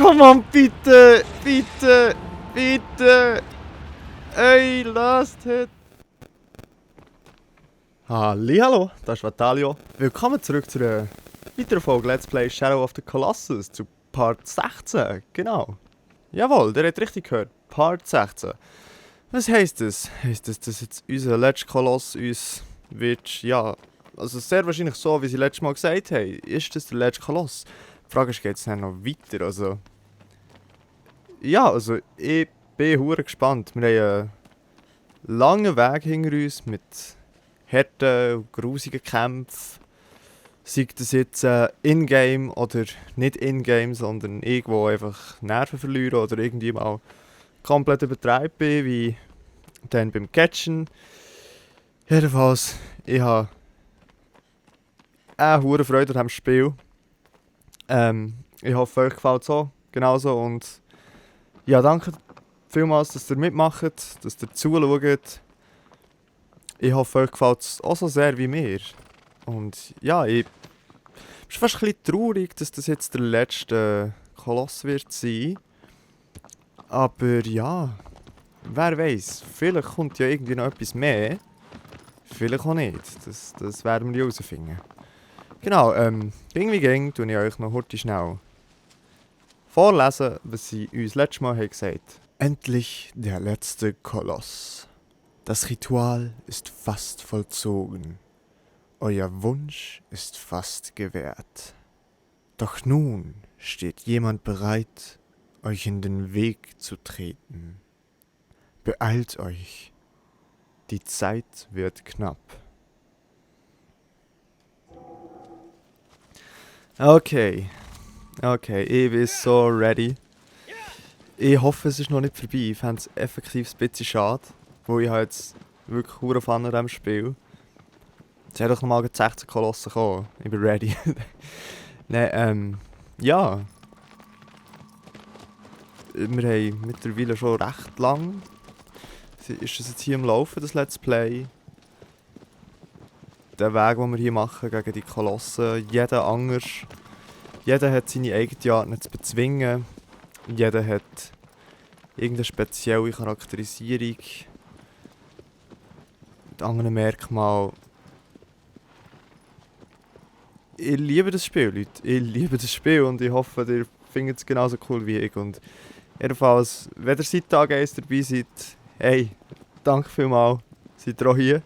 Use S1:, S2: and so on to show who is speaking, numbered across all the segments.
S1: komm on, bitte, bitte, bitte. Ey, last hit. Hallihallo, das ist Vitalio. Willkommen zurück zu einer weiteren Folge Let's Play Shadow of the Colossus zu Part 16, genau. Jawohl, der hat richtig gehört, Part 16. Was heisst das? Heisst das, dass jetzt unser letzter Koloss uns wird, ja, also sehr wahrscheinlich so, wie sie letztes Mal gesagt haben, ist das der letzte Koloss? Die Frage ist, geht es dann noch weiter, also... Ja, also ich bin hure gespannt. Wir haben einen langen Weg hinter uns mit harten und grusigen Kämpfen. Sei das jetzt in-game oder nicht in-game, sondern irgendwo einfach Nerven verlieren oder irgendwie mal komplett übertreibt bin, wie dann beim Catchen. Jedenfalls, ich habe eine hure Freude an diesem Spiel. Ich hoffe, euch gefällt es so, genauso. Und ja, danke vielmals, dass ihr mitmacht, dass ihr zuschaut. Ich hoffe, euch gefällt es auch so sehr wie mir. Und ja, ich bin fast ein bisschen traurig, dass das jetzt der letzte Koloss wird sein. Aber ja, wer weiß, vielleicht kommt ja irgendwie noch etwas mehr. Vielleicht auch nicht. Das werden wir herausfinden. Genau, ging wie ging, tue ich euch noch heute schnell vorlesen, was sie uns letztes Mal gesagt haben. Endlich der letzte Koloss. Das Ritual ist fast vollzogen. Euer Wunsch ist fast gewährt. Doch nun steht jemand bereit, euch in den Weg zu treten. Beeilt euch. Die Zeit wird knapp. Okay, ich bin so ready. Ich hoffe, es ist noch nicht vorbei. Ich fände es effektiv ein bisschen schade, weil ich habe jetzt wirklich hure Fun an diesem Spiel. Jetzt hat doch nochmal 16 Kolossen gekommen. Ich bin ready. Nein, ja. Wir haben mittlerweile schon recht lang. Ist das jetzt hier im Laufen, das Let's Play? Der Weg, den wir hier machen gegen die Kolossen, jeder anders. Jeder hat seine eigene Art nicht zu bezwingen. Jeder hat irgendeine spezielle Charakterisierung. Mit anderen Merkmalen. Ich liebe das Spiel, Leute. Ich liebe das Spiel und ich hoffe, ihr findet es genauso cool wie ich. Und jedenfalls, wenn ihr seit Tag 1 dabei seid, hey, danke vielmals, seid ihr auch hier.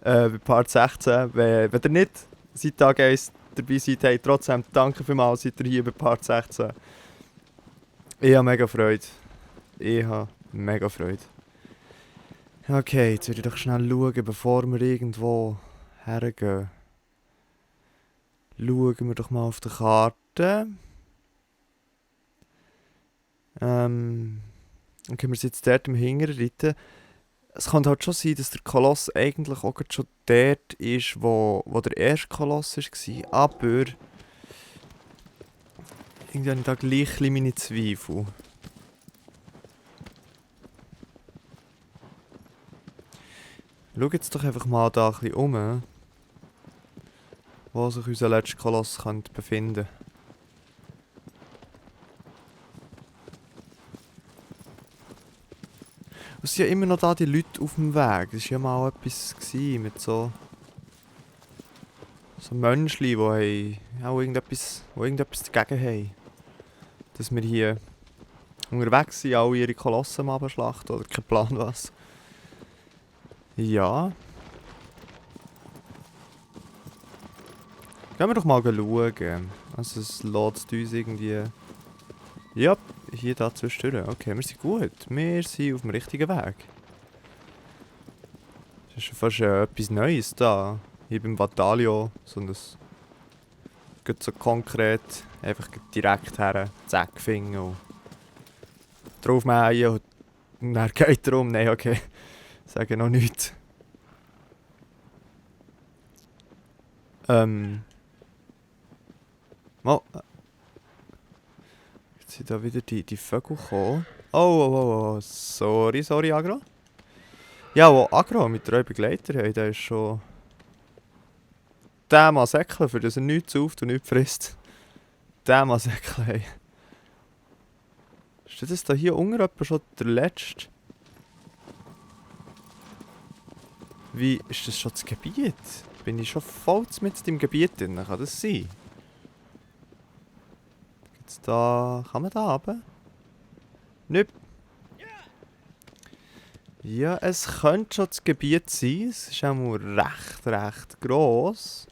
S1: Bei Part 16. Wenn ihr nicht seit Tag 1 dabei seid, hey, trotzdem danke vielmals, seid ihr hier bei Part 16. Ich habe mega Freude. Okay, jetzt würde ich doch schnell schauen, bevor wir irgendwo hergehen. Schauen wir doch mal auf die Karte. Okay, wir sind jetzt dort im hinteren Reiten. Es kann halt schon sein, dass der Koloss eigentlich auch schon dort ist, wo der erste Koloss war. Aber irgendwie habe ich da gleich meine Zweifel. Schau jetzt doch einfach mal da ein bisschen um, wo sich unser letzter Koloss könnte befinden. Es sind ja immer noch da die Leute auf dem Weg. Das war ja mal etwas mit so Menschen, die auch irgendetwas dagegen haben. Dass wir hier unterwegs sind, alle ihre Kolossen abschlachten oder kein Plan was. Ja. Gehen wir doch mal schauen. Also es lädt uns irgendwie... Ja, hier da zwischendurch. Okay, wir sind gut. Wir sind auf dem richtigen Weg. Das ist schon fast etwas Neues da. Hier beim Vitalio. So ein... Geht so konkret. Einfach direkt her. Zack, Finger und... Draufmähen und dann geht er um. Nein, okay. Sage noch nichts. Oh. Jetzt sind da wieder die Vögel gekommen. Oh. Sorry, Agro. Ja, wo Agro mit 3 Begleitern haben, der ist schon... Der mal säckeln, für das er nichts sauft und nichts frisst. Der mal säckeln, hey. Ist das da hier unten etwa schon der letzte? Wie ist das schon das Gebiet? Bin ich schon voll mit dem Gebiet drin? Kann das sein? Gibt's da... Kann man da runter? Nicht. Ja, es könnte schon das Gebiet sein. Es ist auch mal recht gross.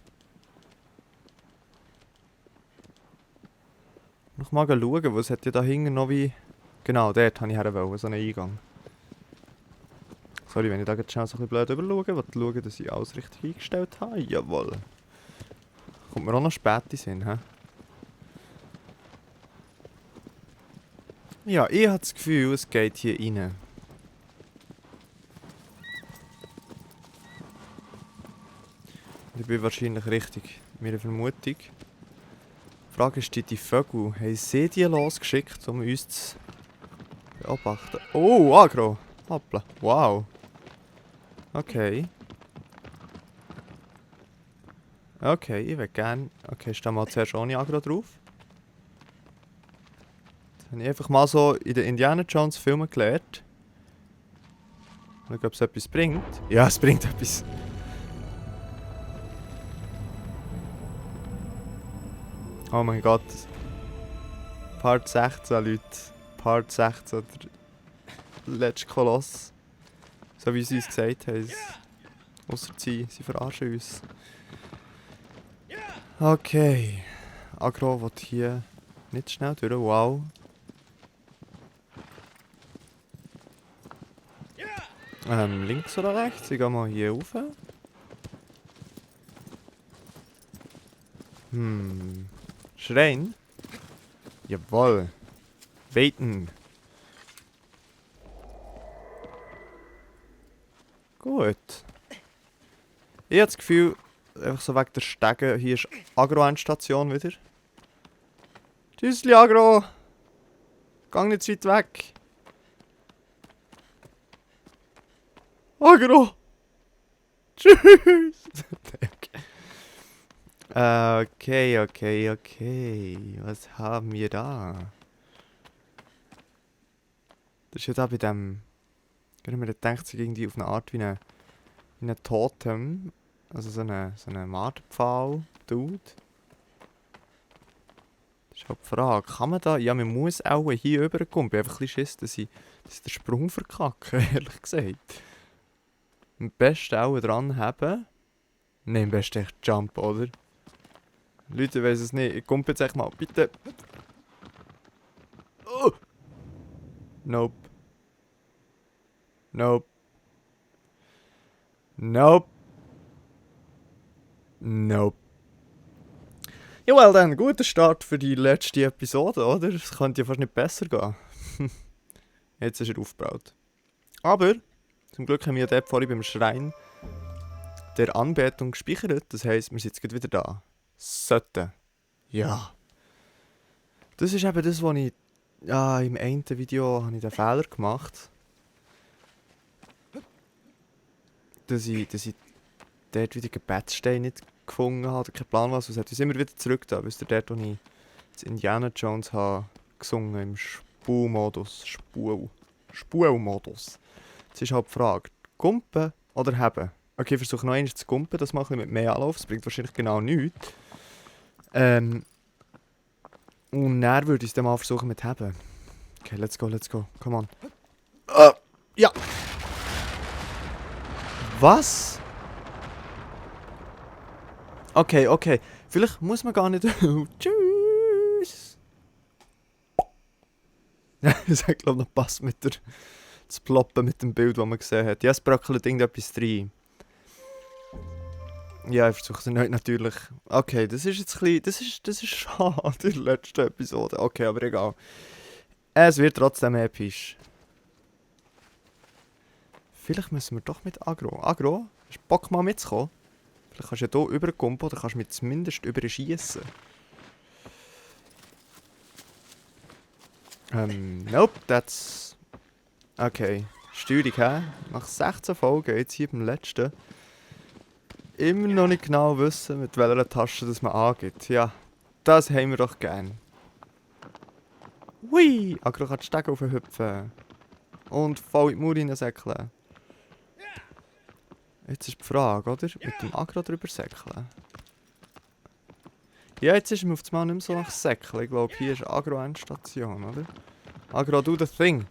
S1: Noch mal schauen, was hat ja da hinten noch wie... Genau, dort wollte ich her, so einen Eingang. Sorry, wenn ich da jetzt schnell so ein bisschen blöd überschaue, will schauen, dass ich alles richtig eingestellt habe. Jawohl. Kommt mir auch noch spät in Sinn, hä? Ja, ich habe das Gefühl, es geht hier rein. Ich bin wahrscheinlich richtig, meine Vermutung. Die Frage ist, die Vögel, haben sie die losgeschickt, um uns zu beobachten? Oh, Agro! Hoppla, wow. Okay. Okay, ich würde gerne... Okay, stehen mal zuerst ohne Agro drauf. Das habe ich einfach mal so in den Indiana Jones Filmen gelernt. Schauen, ob es etwas bringt. Ja, es bringt etwas. Oh mein Gott. Part 16, Leute. Part 16, der letzte Koloss. So wie sie uns gesagt haben. Ausser sie verarschen uns. Okay. Agro will hier nicht schnell durch. Wow. Links oder rechts? Ich gehe mal hier rauf. Schrein? Jawohl. Beten. Gut. Ich habe das Gefühl, einfach so wegen der Stege, hier ist Agro-Endstation wieder. Tschüssli Agro! Gang nicht zu weit weg. Agro! Tschüss! Okay. Was haben wir da? Das ist ja da bei dem... Ich habe mir gedacht, es ist irgendwie auf eine Art wie ein Totem. Also so eine Marterpfahl-Dude. Das ist halt die Frage, kann man da... Ja, man muss auch hier rüberkommen. Ich bin einfach ein bisschen Schiss, dass ich den Sprung verkacke, ehrlich gesagt. Am besten auch dran haben. Nein, am besten echt Jump, oder? Leute, ich weiss es nicht. Ich komme jetzt echt mal. Bitte. Oh. Nope. Nope. Nope. Nope. Ja, well dann, guter Start für die letzte Episode, oder? Es könnte ja fast nicht besser gehen. Jetzt ist er aufgebaut. Aber, zum Glück haben wir dort vorhin beim Schrein der Anbetung gespeichert. Das heisst, wir sind jetzt wieder da. Sollten. Ja. Das ist eben das, was ich... Ja, im einen Video habe ich den Fehler gemacht. Dass ich dort wieder Gebetsstein nicht gefunden habe, oder keinen Plan was. Es hat uns immer wieder zurück da, bis dort, wo ich das Indiana Jones habe gesungen im Spulmodus. Spulmodus. Jetzt ist halt die Frage, Gumpen oder Heben? Okay, ich versuche noch einmal zu gumpen, das mache ich mit mehr Anlauf, das bringt wahrscheinlich genau nichts. Und dann würde ich es dann mal versuchen mit Heben. Okay, let's go, come on. Ja! Was? Okay. Vielleicht muss man gar nicht... Tschüss! Es hat glaube ich noch Pass mit der... Das Ploppen mit dem Bild, das man gesehen hat. Ja, es bröckelt irgendetwas rein. Ja, ich versuche es natürlich... Okay, das ist jetzt ein bisschen... Das ist schade in der letzten Episode. Okay, aber egal. Es wird trotzdem episch. Vielleicht müssen wir doch mit Agro. Agro, hast du Bock mal mitzukommen? Vielleicht kannst du ja hier rüberkommen oder kannst du mich zumindest überschießen. Nope, that's... Okay. Steuerung, hä? Nach 16 Folgen, jetzt hier beim letzten. Immer noch nicht genau wissen, mit welcher Tasche das man angibt. Ja, das haben wir doch gern. Hui! Agro kann die Stege aufhüpfen. Und voll in die Mauer reinsäckeln. Jetzt ist die Frage, oder? Mit dem Agro drüber säckeln. Ja, jetzt ist mir auf das Mal nicht mehr so nach Säckeln. Ich glaube, hier ist Agro-Endstation, oder? Agro, do the thing.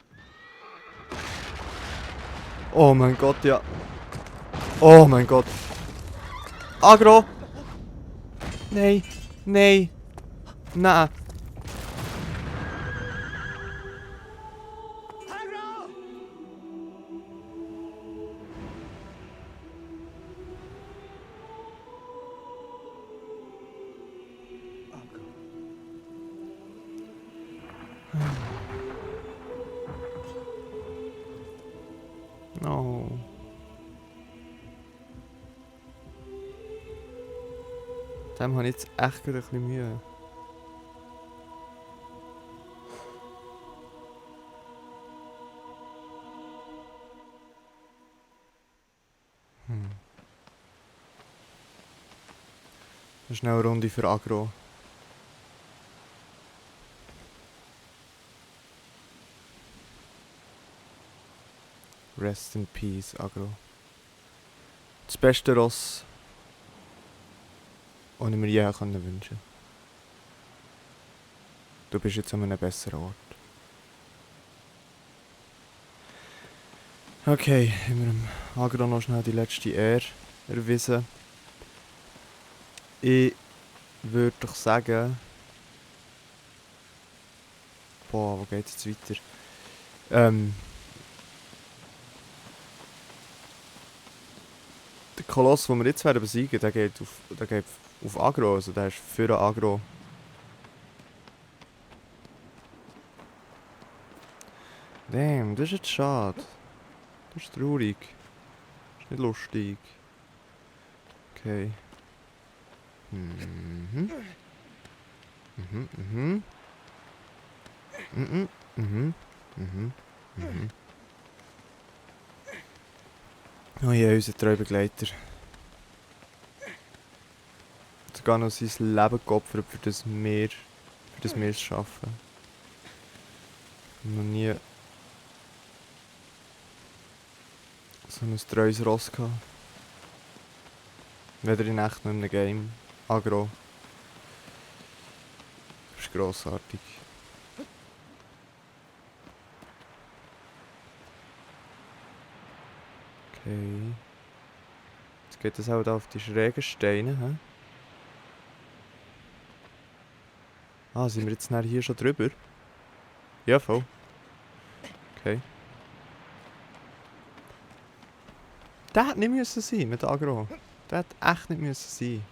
S1: Oh mein Gott, ja. Oh mein Gott. Agro! Nein, nein, nein. No. Dem habe ich jetzt echt gerade ein bisschen Mühe. Schnell eine Runde für Agro. Rest in peace, Agro. Das beste Ross, das ich mir je wünschen konnte. Du bist jetzt an einem besseren Ort. Okay, haben wir dem Agro noch schnell die letzte Ehre erwiesen. Ich würde doch sagen... Boah, wo geht es jetzt weiter? Der Koloss, den wir jetzt werden besiegen, der geht auf Agro, also der ist für ein Agro. Damn, das ist jetzt schade. Das ist traurig. Das ist nicht lustig. Okay. Mhm. Mhm, mhm. Mhm, mhm. Mhm, mhm. Oh je, unser treuer Begleiter. Sogar noch sein Leben geopfert, für das wir es schaffen. Noch nie so ein treues Ross gehabt. Weder in echt noch in einem Game. Agro. Das ist grossartig. Okay. Jetzt geht es auch da auf die schrägen Steine, hä? Ah, sind wir jetzt nachher hier schon drüber? Ja, voll. Okay. Der hätte nicht müssen sein mit Agro. Der hätte echt nicht müssen sein.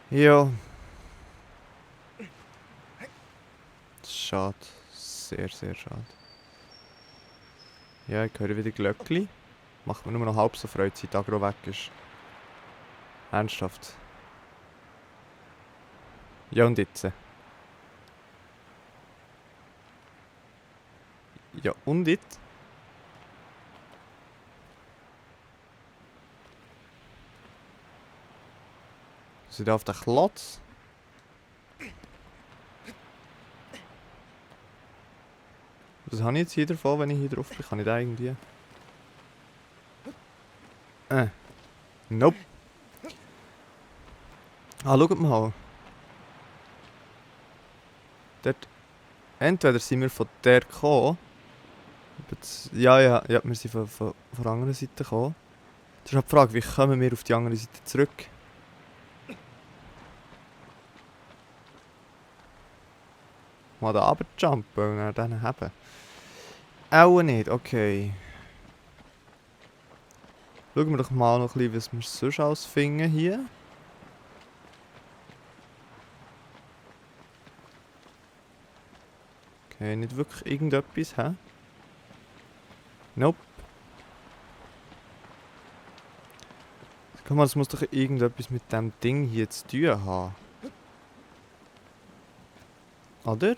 S1: Ja. Das ist schade. Sehr, sehr schade. Ja, ich höre wieder Glöckli. Macht mir nur noch halb so Freude, seit Agro weg ist. Ernsthaft. Ja, und jetzt? Ja, und jetzt? Sind auf den Klotz? Was habe ich jetzt hier davon, wenn ich hier drauf bin? Kann ich da irgendwie... Nope. Ah, schaut mal. Dort... Entweder sind wir von der gekommen. Ja, wir sind von der anderen Seite gekommen. Das ist halt die Frage, wie kommen wir auf die andere Seite zurück? Mal da runterjumpen und dann haben. Auch nicht, okay. Schauen wir doch mal noch ein bisschen, was wir sonst alles finden hier. Okay, nicht wirklich irgendetwas, hä? Nope. Guck mal, das muss doch irgendetwas mit dem Ding hier zu tun haben. Oder?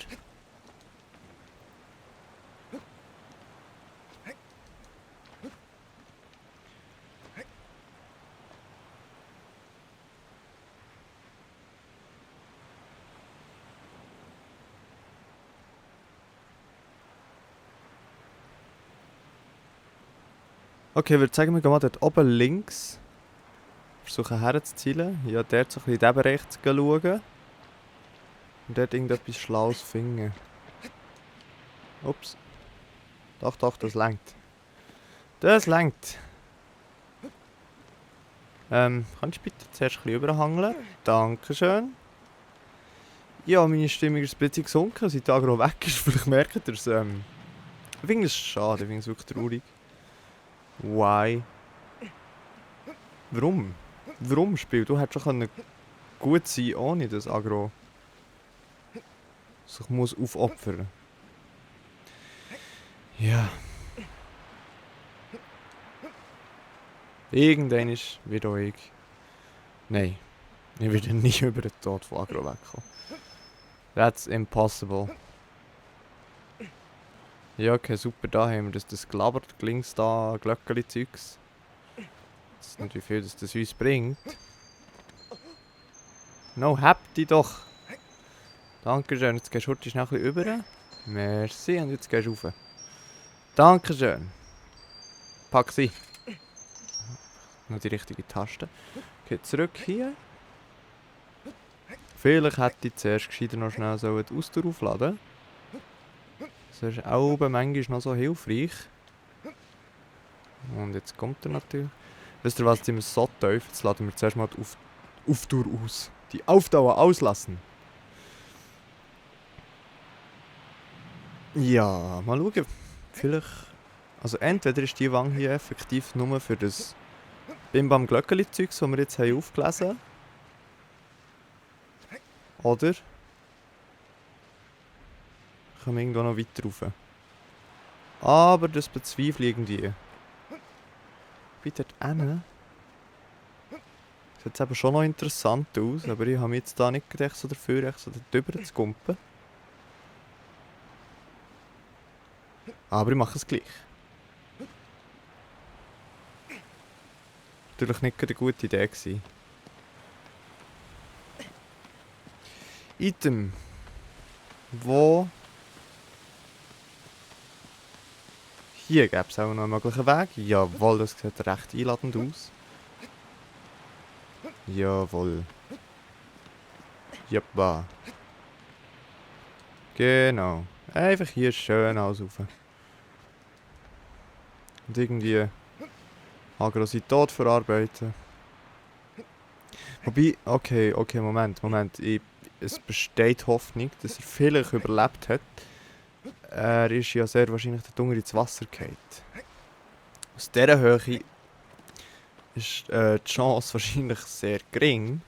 S1: Okay, ich würde sagen, wir gehen mal dort oben links. Versuchen herzuzielen. Ja, dort so ein bisschen in diesen Bereich zu schauen. Und dort irgendetwas Schlaues finden. Ups. Doch, doch, das langt. Das langt. Kannst du bitte zuerst ein bisschen überhangeln? Dankeschön. Ja, meine Stimmung ist ein bisschen gesunken, seit der Agro weg ist. Vielleicht merkt ihr es. Ich finde es schade, ich finde es wirklich traurig. Why? Warum? Warum Spiel? Du hättest schon gut sein ohne das Agro sich muss aufopfern. Ja. Irgendwann ist wieder ich. Nein. Ich werde nicht über den Tod von Agro wegkommen. That's impossible. Ja, okay, super, da haben wir das glabbert links da Glöckeli-Zeugs. Das ist nicht wie viel das uns bringt. No, habt die doch! Dankeschön, jetzt gehst du heute schnell ein bisschen rüber. Merci, und jetzt gehst du rauf. Dankeschön. Pack sie. Noch die richtige Taste. Okay, zurück hier. Vielleicht hätte ich zuerst gescheiter noch schnell so die Ausdauer aufladen. Das ist auch manchmal noch so hilfreich. Und jetzt kommt er natürlich. Wisst ihr was, jetzt sind wir so tief, jetzt laden wir zuerst mal die Aufdauer aus. Die Aufdauer auslassen. Ja, mal schauen. Vielleicht... Also entweder ist die Wange hier effektiv nur für das Bimbam-Glöckeli-Zeug, das wir jetzt haben aufgelesen haben. Oder... Können wir irgendwo noch weiter rauf. Aber das bezweifle ich irgendwie. Wie dort hinten? Sieht jetzt eben schon noch interessant aus, aber ich habe mich jetzt da nicht gedacht, so dafür echt so drüber zu kumpen. Aber ich mache es gleich. Natürlich nicht eine gute Idee gewesen. Item. Wo? Hier gäbe es auch noch einen möglichen Weg. Jawohl, das sieht recht einladend aus. Jawohl. Joppa. Genau. Einfach hier schön alles rauf. Und irgendwie Agrosität verarbeiten. Wobei, okay, Moment. Es besteht Hoffnung, dass er vielleicht überlebt hat. Er ist ja sehr wahrscheinlich der Dunger ins Wasser gefallen. Aus dieser Höhe ist die Chance wahrscheinlich sehr gering.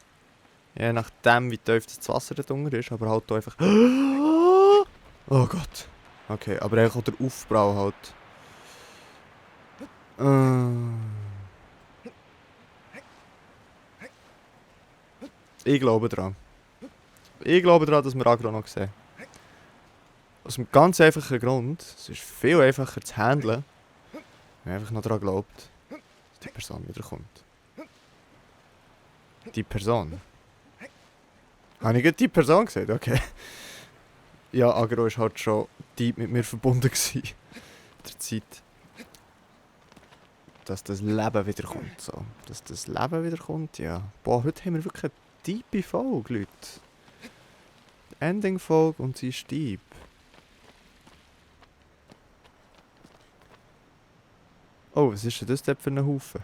S1: Je nachdem, wie tief das Wasser da drunter ist, aber halt einfach... Oh Gott. Okay, aber eigentlich auch der Aufbau halt. Ich glaube dran. Ich glaube daran, dass wir Agro noch sehen. Aus einem ganz einfachen Grund. Es ist viel einfacher zu handeln, wenn man einfach noch daran glaubt, dass die Person wiederkommt. Die Person? Habe ich gerade die Person gesagt? Okay. Ja, Agro war halt schon deep mit mir verbunden gewesen. Der Zeit. Dass das Leben wiederkommt. So. Dass das Leben wiederkommt, ja. Boah, heute haben wir wirklich eine tiefe Folge, Leute. Ending-Folge und sie ist deep. Oh, was ist denn das dort für ein Haufen?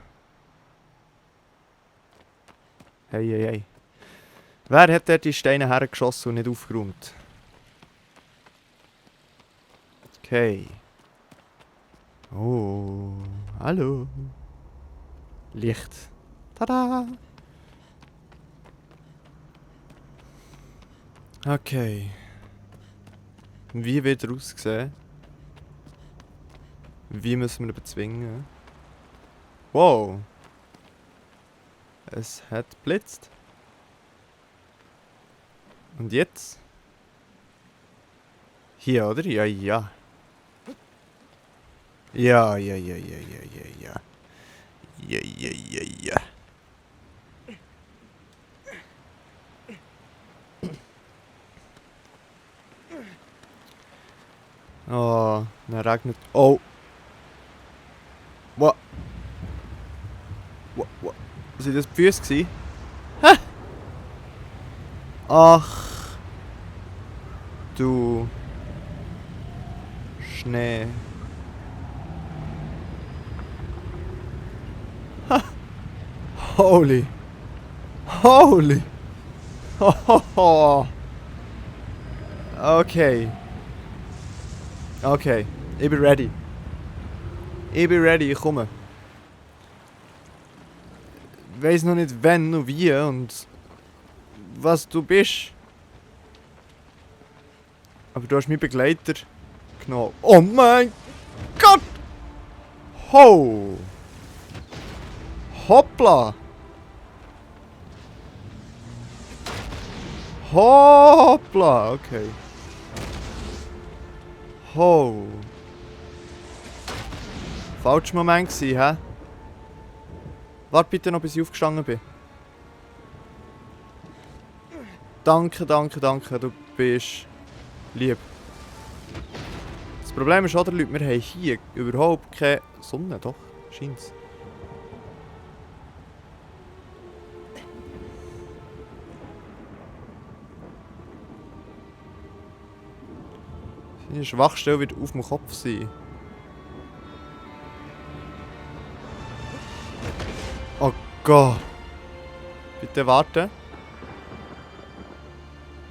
S1: Hey. Wer hat dort die Steine hergeschossen und nicht aufgeräumt? Okay. Oh, hallo. Licht. Tada! Okay. Wie wird er aussehen? Wie müssen wir ihn bezwingen? Wow! Es hat blitzt. Und jetzt? Hier, oder? Ja. Ja. Oh, dann regnet... Oh! What? Sind das die Füße gewesen? Hä? Ach. Du. Schnee. Ha. Holy. Holy. Hohoho. Okay. Okay. Ich bin ready. Ich bin ready, ich komme. Ich weiss noch nicht wann und wie und was du bist. Aber du hast meinen Begleiter genommen. Oh mein Gott! Ho! Hoppla! Hoppla! Okay. Ho! Falscher Moment gsi, hä? Warte bitte noch, bis ich aufgestanden bin. Danke, danke, danke, du bist lieb. Das Problem ist, oder Leute, wir haben hier überhaupt keine Sonne, doch, scheint's. Seine Schwachstelle wird auf dem Kopf sein. Oh Gott. Bitte warten.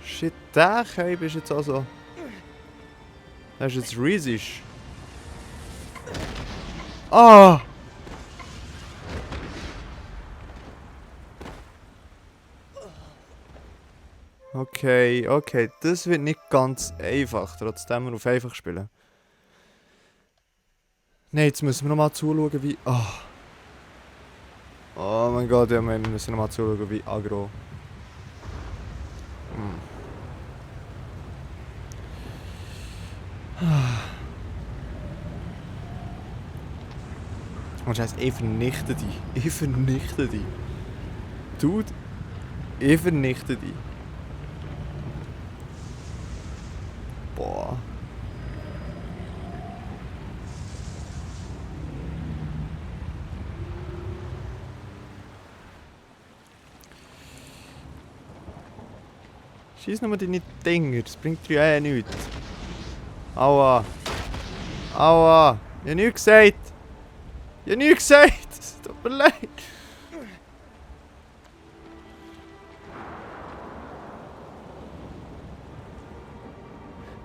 S1: Shit, der Cape ist jetzt also... Der ist jetzt riesig. Ah! Okay, okay. Das wird nicht ganz einfach, trotzdem wir auf einfach spielen. Nein, jetzt müssen wir nochmal zuschauen, wie... Oh. Oh mein Gott, ja, wir müssen nochmal zuschauen, wie aggro. Und Scheiße, ich vernichte dich. Ich vernichte dich. Dude, ich vernichte dich. Boah. Schieß nochmal deine Dinger, das bringt dir eh nichts. Aua. Aua. Ich hab nichts gesagt. Ich hab nichts gesagt. Es tut mir leid.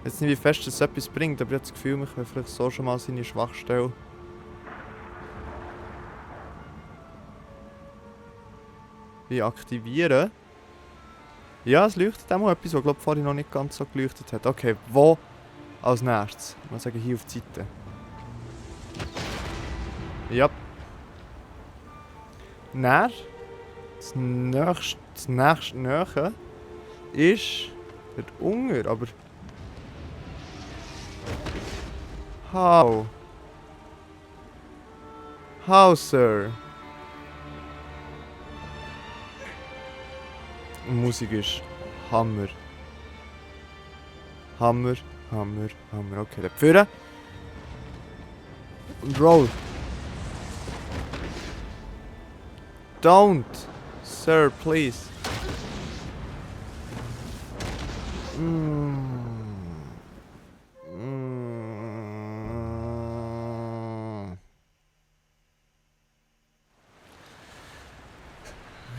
S1: Jetzt nicht, wie fest das etwas bringt, aber ich habe das Gefühl, wir können vielleicht so schon mal seine Schwachstelle wie aktivieren. Ja, es leuchtet auch mal etwas, was glaube ich vorhin noch nicht ganz so geleuchtet hat. Okay, wo als nächstes? Ich muss sagen, hier auf die Seite. Ja. Dann, das nächste Nähe ist dort unten, aber... How? How, Sir? Die Musik ist Hammer. Hammer, Hammer, Hammer. Okay, dann führen. Und roll. Don't, Sir, please.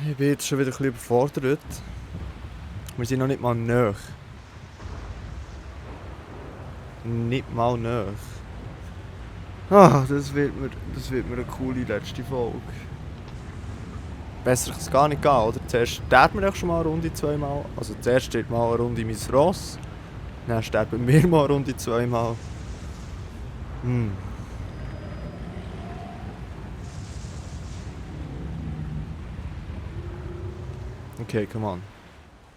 S1: Ich bin jetzt schon wieder ein bisschen überfordert. Wir sind noch nicht mal nahe. Nicht mal nahe. Ah, das wird mir eine coole letzte Folge. Besser kann es gar nicht gehen, oder? Zuerst sterben wir schon mal eine Runde zweimal. Also zuerst steht mal eine Runde mein Ross. Dann sterben wir mal eine Runde zweimal. Okay, come on.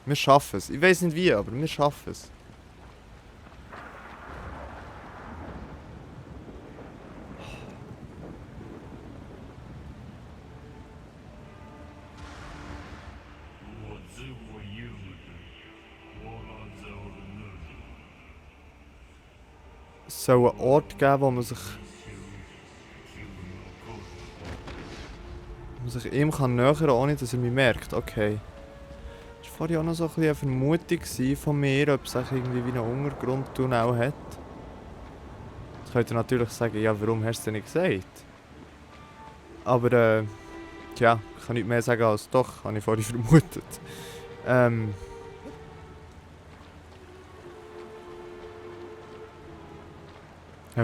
S1: Wir schaffen es. Ich weiß nicht wie, aber wir schaffen es. Es soll einen Ort geben, wo man sich dass ich ihm kann nähern, ohne dass er mich merkt. Okay. Das war vorhin auch noch so ein bisschen eine Vermutung von mir, ob es auch irgendwie wie einen Untergrundtunnel hat. Jetzt könnt ihr natürlich sagen, ja, warum hast du es denn nicht gesagt? Aber ja, ich kann nicht mehr sagen als doch, habe ich vorhin vermutet. Ja,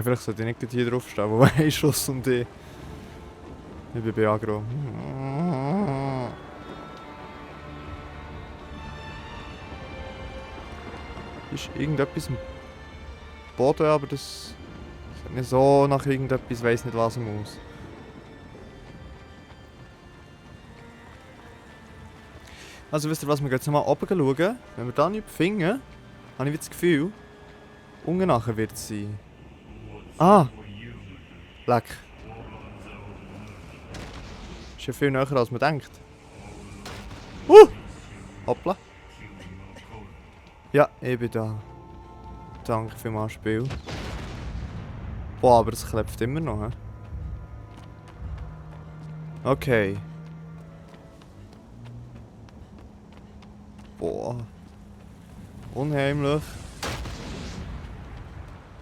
S1: vielleicht sollte ich nicht hier drauf stehen, wo ein Schuss und ich bin bei Agro. Ist irgendetwas im Boden, aber das sieht nicht so nach irgendetwas, weiss nicht was aus. Also wisst ihr was, wir gehen jetzt nochmal oben schauen. Wenn wir da nichts finden, habe ich das Gefühl, unten nachher wird es sein. Ah! Leck. Ist ja viel näher als man denkt. Hoppla. Ja, ich bin da. Danke vielmals, Spiel. Boah, aber es klebt immer noch, hä? Okay. Boah. Unheimlich.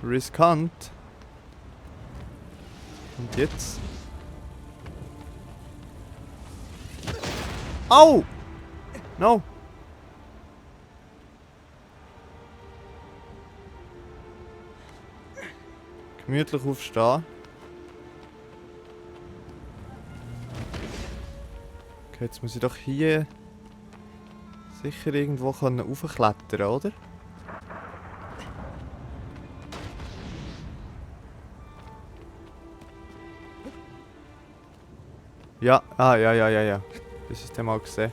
S1: Riskant. Und jetzt? Au! No! Gemütlich aufstehen. Okay, jetzt muss ich doch hier sicher irgendwo raufklettern, oder? Ja, ja. Das ist ja mal gesehen.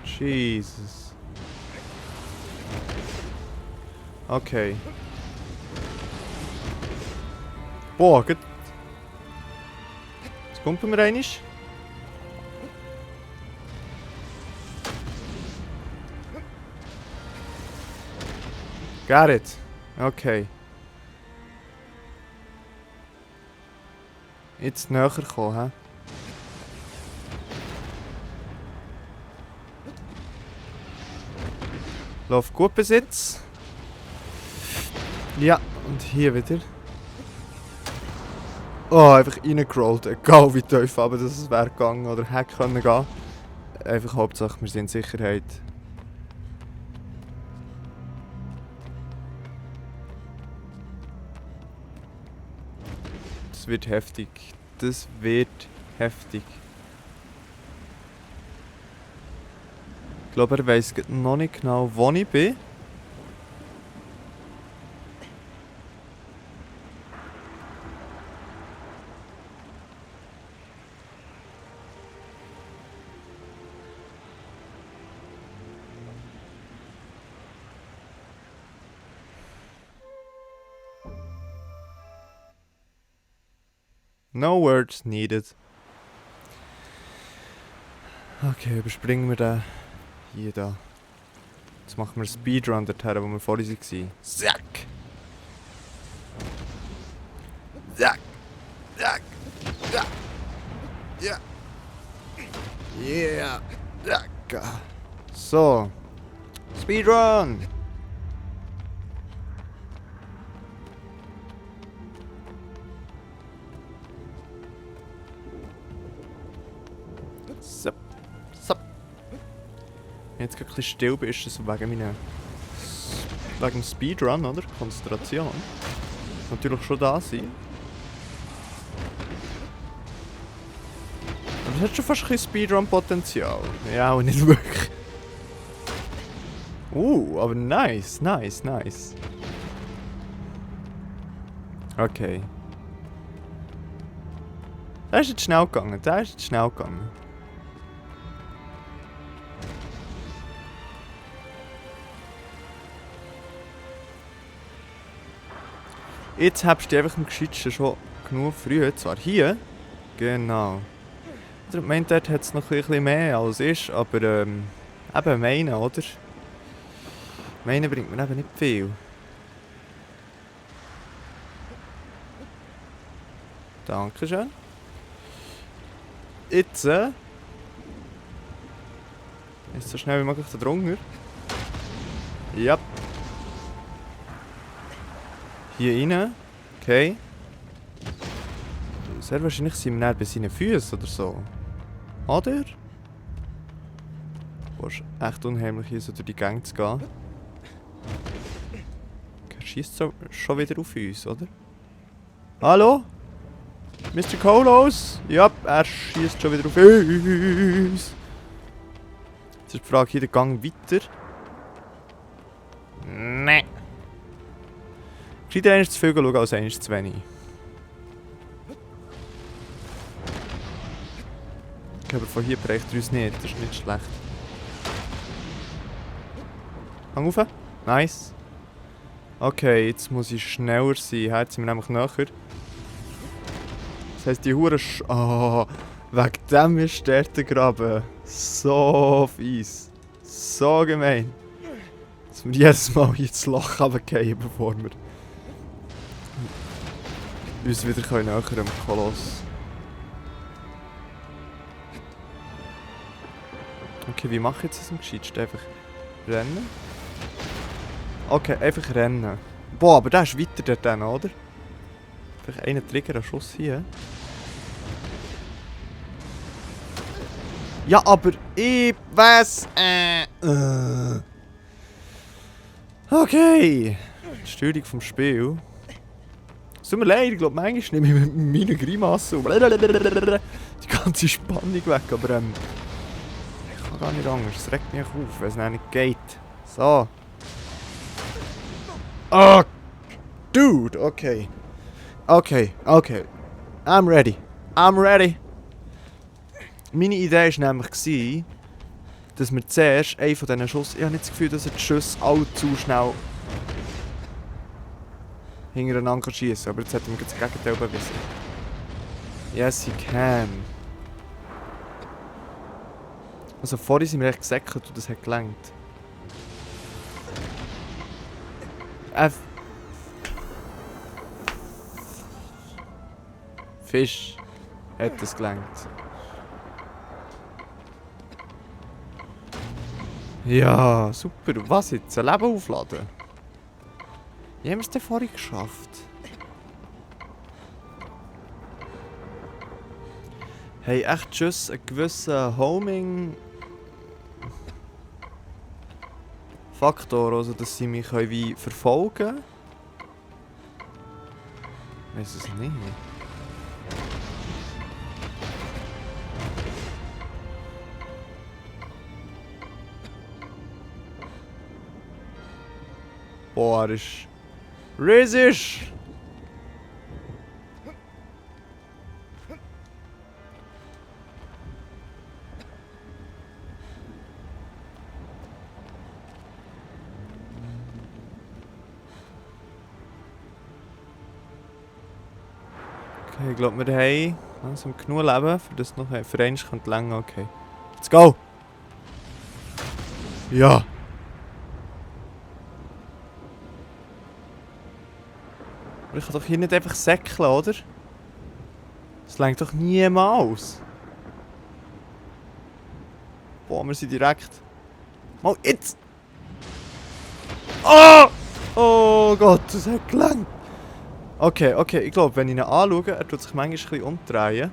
S1: Jesus. Okay. Boah, gut. Jetzt kommt mir einmal. Got it. Okay. Jetzt näher kommen, hä? Lauf gut bis jetzt. Ja, und hier wieder. Oh, einfach reingerollt. Egal wie tief, aber das wäre gegangen oder hätte können gehen. Einfach Hauptsache, wir sind in Sicherheit. Das wird heftig. Das wird heftig. Ich glaube, er weiss noch nicht genau, wo ich bin. No words needed. Okay, überspringen wir den. Hier da. Jetzt machen wir Speedrun dorthin, wo wir vorhin waren. Zack! Zack! Zack! Zack! Ja! Yeah! Zack! So. Speedrun! Sup. Sup. Jetzt gerade ein bisschen still bin, ist das wegen dem Speedrun, oder? Konzentration. Natürlich schon da sein. Aber es hat schon fast ein bisschen Speedrun-Potenzial. Ja, aber nicht wirklich. Aber nice. Okay. Der ist jetzt schnell gegangen, Jetzt habst du einfach am gescheitsten schon genug früh. Zwar hier. Genau. Ich meine, dort hat es noch ein bisschen mehr als ist, aber eben meinen, oder? Meinen bringt mir eben nicht viel. Dankeschön. Jetzt ist so schnell wie möglich da drunter. Ja. Hier rein. Okay. Sehr wahrscheinlich sind wir nicht bei seinen Füßen oder so. Oder? Boah, ist echt unheimlich hier so durch die Gänge zu gehen. Er schießt so schon wieder auf uns, oder? Hallo? Mr. Kolos? Ja, er schießt schon wieder auf uns. Jetzt ist die Frage, hier der Gang weiter? Nein. Gescheiter eines zu viel schauen als eines zu wenig. Aber von hier bereicht er uns nicht, das ist nicht schlecht. Hang rauf. Nice. Okay, jetzt muss ich schneller sein. Jetzt sind wir nämlich näher. Das heisst, die Hure oh, wegen dem ist der Graben. So fies. So gemein. Dass wir jedes Mal hier ins Loch runterfallen, bevor wir uns wieder näher am Koloss. Okay, wie mache ich jetzt das am gescheitsten? Einfach rennen? Okay, einfach rennen. Boah, aber der ist weiter dort dann, oder? Vielleicht einen Trigger, einen Schuss hier. Ja, aber ich weiß. Okay. Die Steuerung vom Spiel. Es tut mir leid, ich glaube, manchmal nehme ich mit meinen Grimassen die ganze Spannung weg, aber ich kann gar nicht anders. Es regt mich auf, wenn es nicht geht. So. Oh, dude, okay. Okay. I'm ready. Meine Idee war nämlich, dass wir zuerst einen von diesen Schuss... Ich habe nicht das Gefühl, dass er die Schüsse alle zu schnell hintereinander schießen kann. Aber jetzt hat er mir das Gegenteil bewiesen. Yes, he can. Also vorhin sind wir echt gesäckelt und das hat gelangt. Fisch hat es gelangt. Ja, super. Was jetzt? Ein Leben aufladen? Wie haben wir es denn vorhin geschafft? Hey, echt just einen gewissen Homing-Faktor, also dass sie mich wie verfolgen können? Ich weiß es nicht. Boah, er ist riesig! Okay, ich glaube, wir haben langsam genug Leben, für das noch für einen könnte länger. Okay. Let's go! Ja! Aber ich kann doch hier nicht einfach säckeln, oder? Das reicht doch niemals. Boah, wir sind direkt... Mal jetzt! Oh! Oh Gott, das hat gelangt! Okay, ich glaube, wenn ich ihn anschaue, er tut sich manchmal ein bisschen umdrehen.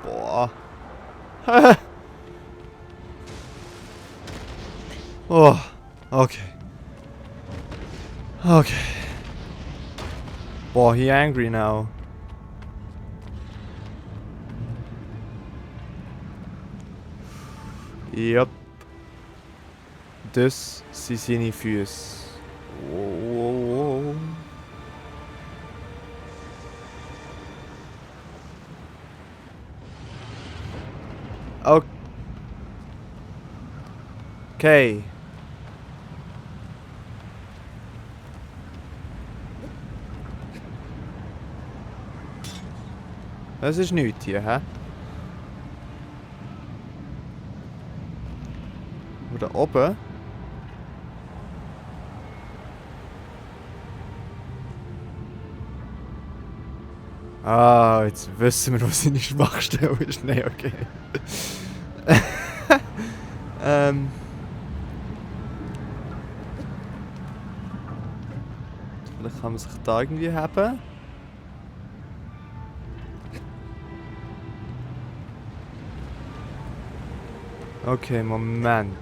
S1: Boah. Oh, okay. Boah, he angry now. Yep. Das sind seine Füße. Oh. Okay. Das ist nichts hier, hä? Oder oben? Ah, jetzt wissen wir, was seine Schwachstelle ist. Nein, okay. Vielleicht kann man sich da irgendwie haben. Okay, Moment.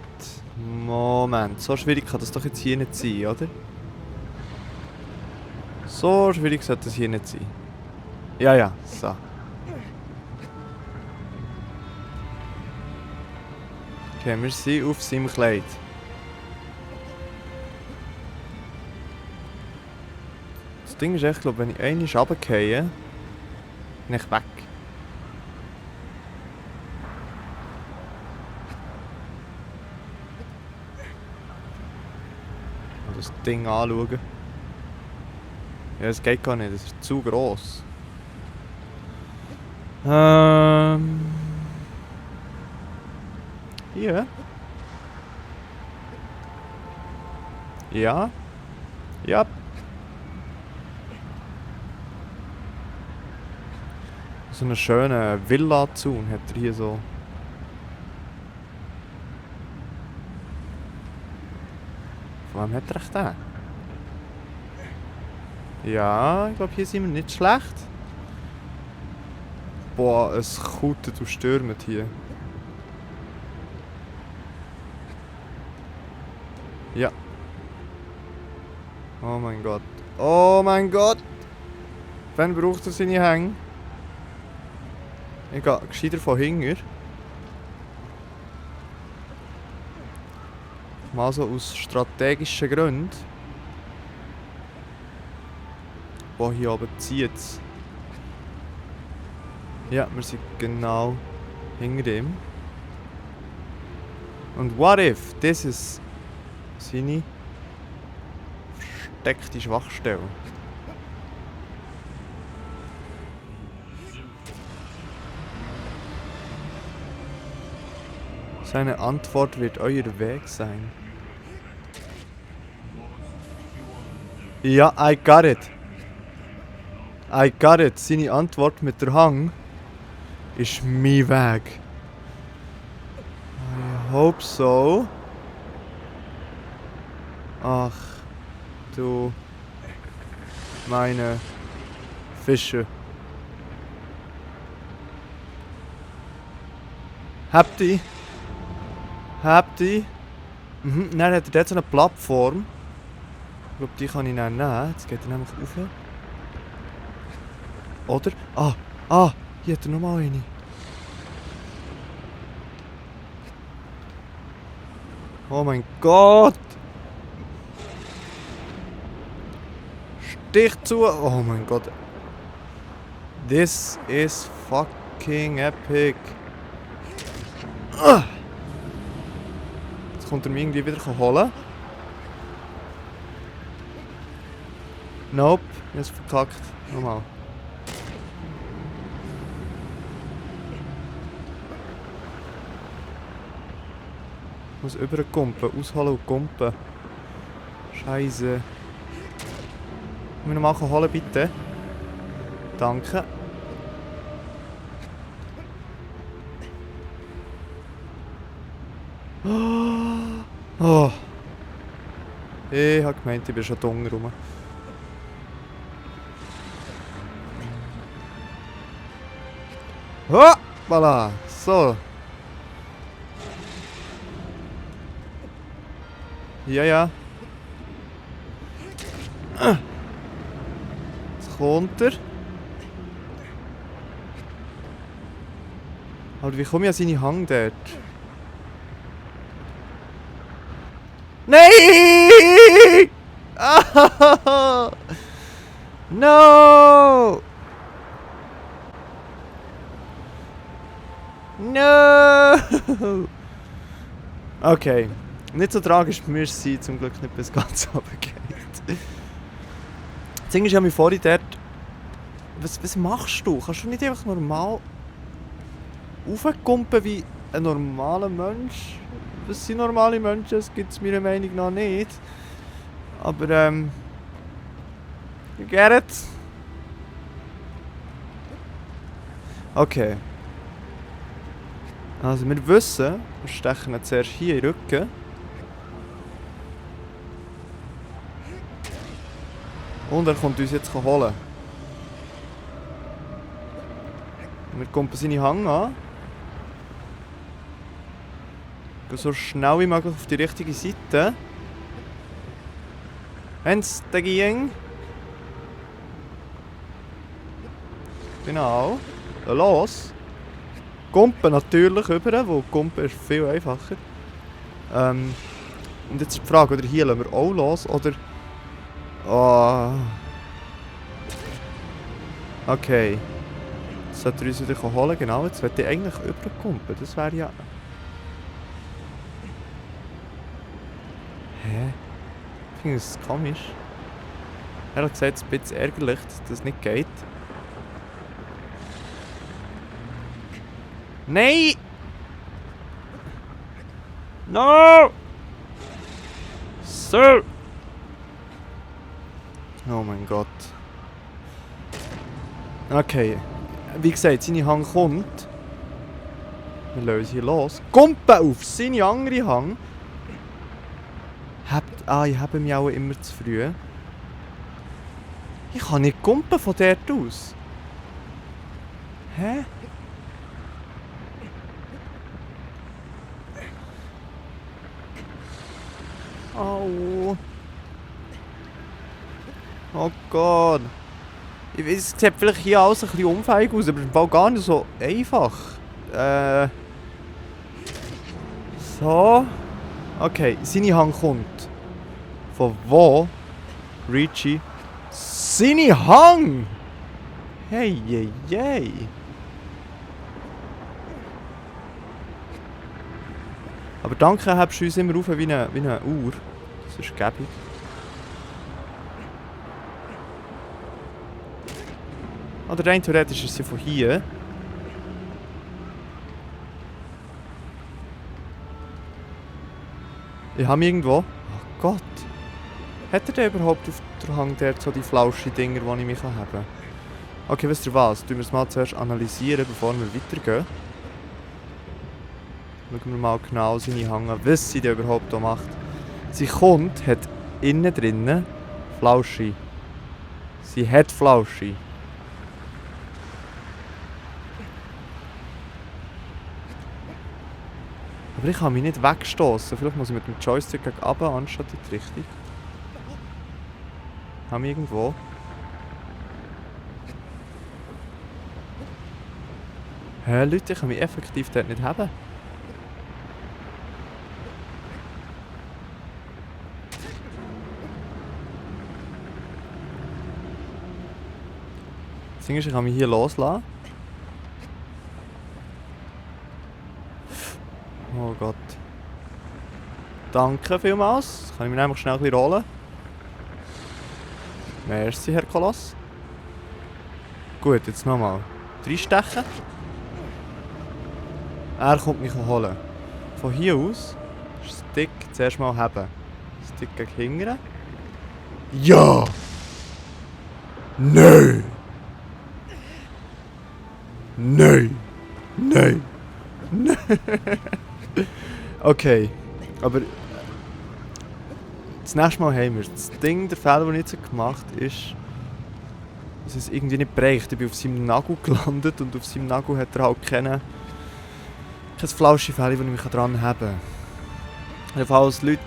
S1: Moment. So schwierig kann das doch jetzt hier nicht sein, oder? So schwierig sollte das hier nicht sein. Ja, ja, so. Okay, wir sind auf seinem Kleid. Das Ding ist echt, glaube wenn ich einmal runtergehe, bin ich weg. Das Ding anschauen. Ja, das geht gar nicht, das ist zu gross. Hier? Ja? Ja. So eine schöne Villa-Zaun hat er hier so. Von wem hat er echt den? Ja, ich glaube, hier sind wir nicht schlecht. Boah, es kutet und stürmt hier. Ja. Oh mein Gott. Oh mein Gott! Wann braucht er seine Hänge? Ich gehe gescheiter von hinten. Mal so aus strategischen Gründen. Wo hier oben zieht es. Ja, wir sind genau hinter ihm. Und what if das ist seine versteckte Schwachstelle? Seine Antwort wird euer Weg sein. Ja, I got it. I got it. Seine Antwort mit der Hang ist mein Weg. I hope so. Ach, du meine Fische. Habt ihr? Habt ihr? Mhm, dann hat er dort so eine Plattform. Ich glaube, die kann ich dann nehmen. Jetzt geht er nämlich rauf. Oder? Ah, hier hat er nochmal eine. Oh mein Gott! Stich zu! Oh mein Gott! This is fucking epic! Jetzt kommt er mich irgendwie wieder holen. Nope, jetzt verkackt. Nochmal. Ich muss überkumpen, ausholen und kumpen. Scheiße. Kannst du mich nochmal holen, bitte? Danke. Oh. Ich hab gemeint, ich bin schon dumm rum. Oh, voilà. So. Ja, ja. Jetzt kommt er. Aber wie komme ich an seine Hang dort? Nein! Ah! No! No! Okay. Nicht so tragisch bei mir sein, zum Glück nicht bis ganz runtergeht. Das Ding ist ja mir vorhin dort... Was machst du? Kannst du nicht einfach normal... raufkumpen wie ein normaler Mensch? Das sind normale Menschen, das gibt es meiner Meinung nach nicht. Aber you get it? Okay. Also wir wissen, wir stechen ihn zuerst hier in den Rücken. Und er kommt uns jetzt holen. Wir kommen seine Hang an. Gehen so schnell wie möglich auf die richtige Seite. Wenn's da ging. Genau. Los. Kumpen natürlich über, weil Kumpen ist viel einfacher. Und jetzt ist die Frage, oder hier lassen wir auch los, oder... Oh. Okay. Jetzt sollte er uns wieder holen, genau. Jetzt wollte ich eigentlich überkumpen, das wäre ja... Hä? Ich finde das komisch. Er hat gesagt, es ist ein bisschen ärgerlich, dass das nicht geht. Nein! No! Sir! Oh mein Gott. Okay. Wie gesagt, seine Hang kommt. Wir lassen uns hier los. Kumpen auf seine andere Hang. Ich habe mich auch immer zu früh. Ich kann nicht kumpen von dort aus. Hä? Au. Oh Gott. Ich weiß, es sieht vielleicht hier alles ein bisschen unfähig aus, aber es ist gar nicht so einfach. So. Okay, seine Hang kommt. Von wo? Richie. Seine Hang! Hey, hey, hey. Aber danke, hebst du uns immer auf wie eine Uhr. Das ist gäbig. Oder rein theoretisch ist sie von hier. Ich habe irgendwo... Oh Gott. Hat er denn überhaupt auf der Hang dort so die Flauschi-Dinger, die ich mich haben kann? Okay, wisst ihr was? Tun wir es mal zuerst analysieren, bevor wir weitergehen. Schauen wir mal genau seine Hang an, was sie denn überhaupt hier macht. Sie kommt, hat innen drinnen Flauschi. Sie hat Flauschi. Aber ich kann mich nicht wegstoßen. Vielleicht muss ich mit dem Joystick gegen runter, anstatt in die Richtung. Haben wir irgendwo? Hä, Leute, ich kann mich effektiv dort nicht haben. Das Ding ist, ich kann mich hier loslassen. Oh Gott. Danke vielmals. Jetzt kann ich mich einfach schnell ein bisschen rollen. Merci, Herr Koloss. Gut, jetzt nochmal. 3 Stechen. Er kommt mich holen. Von hier aus Stick zuerst mal haben. Stick gegen hinten. Ja! Nein! Nein! Nein! Nein! Okay, aber das nächste Mal haben wir das Ding, der Fehler, den ich jetzt gemacht habe, ist, dass es irgendwie nicht bereicht. Ich bin auf seinem Nagel gelandet und auf seinem Nagel hat er halt kein Flauschifälle, das ich mich dran haben kann. Jedenfalls, Leute,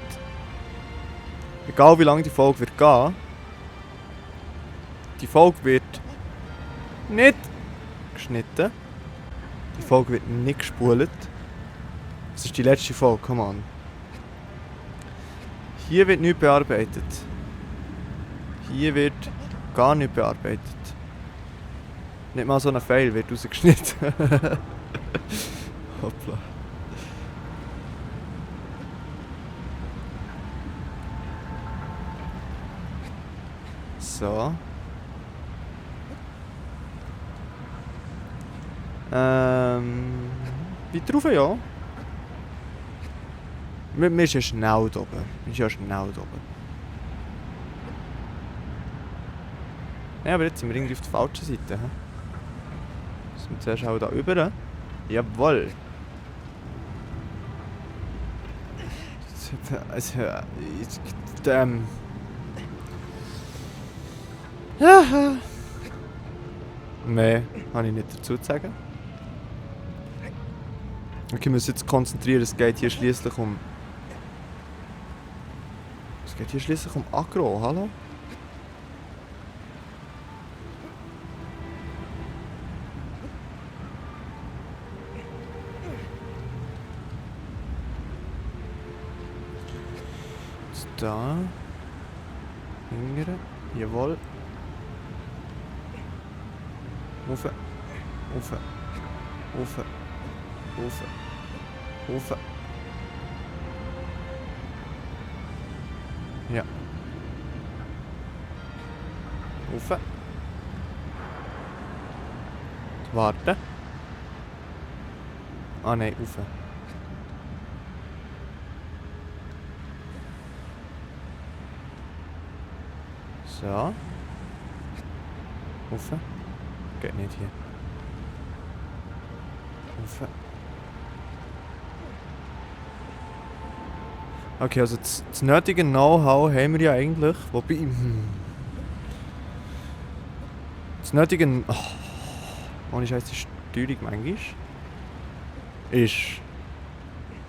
S1: egal wie lange die Folge wird gehen, die Folge wird nicht geschnitten, die Folge wird nicht gespult. Das ist die letzte Folge, come on. Hier wird nichts bearbeitet. Hier wird gar nichts bearbeitet. Nicht mal so ein Pfeil wird rausgeschnitten. Hoppla. So. Weiter rauf, ja. Wir sind ja schnell da oben. Wir sind ja schnell da oben. Ja, aber jetzt sind wir irgendwie auf der falschen Seite. Müssen wir zuerst auch da rüber. Jawohl. Ja. Mehr habe ich nicht dazu zu sagen. Okay, wir müssen jetzt konzentrieren. Es geht hier schließlich um. Es geht hier schließlich um Agro, hallo? Jetzt da. Hingere. Jawohl. Rauf. Rauf. Rauf. Rauf. Rauf. Ja. Rauf. Warten. Ah nein, rauf. So. Rauf. Geht nicht hier. Rauf. Okay, also das nötige Know-how haben wir ja eigentlich. Wobei. Das nötige. Oh, ohne Scheiß, die Steuerung manchmal ist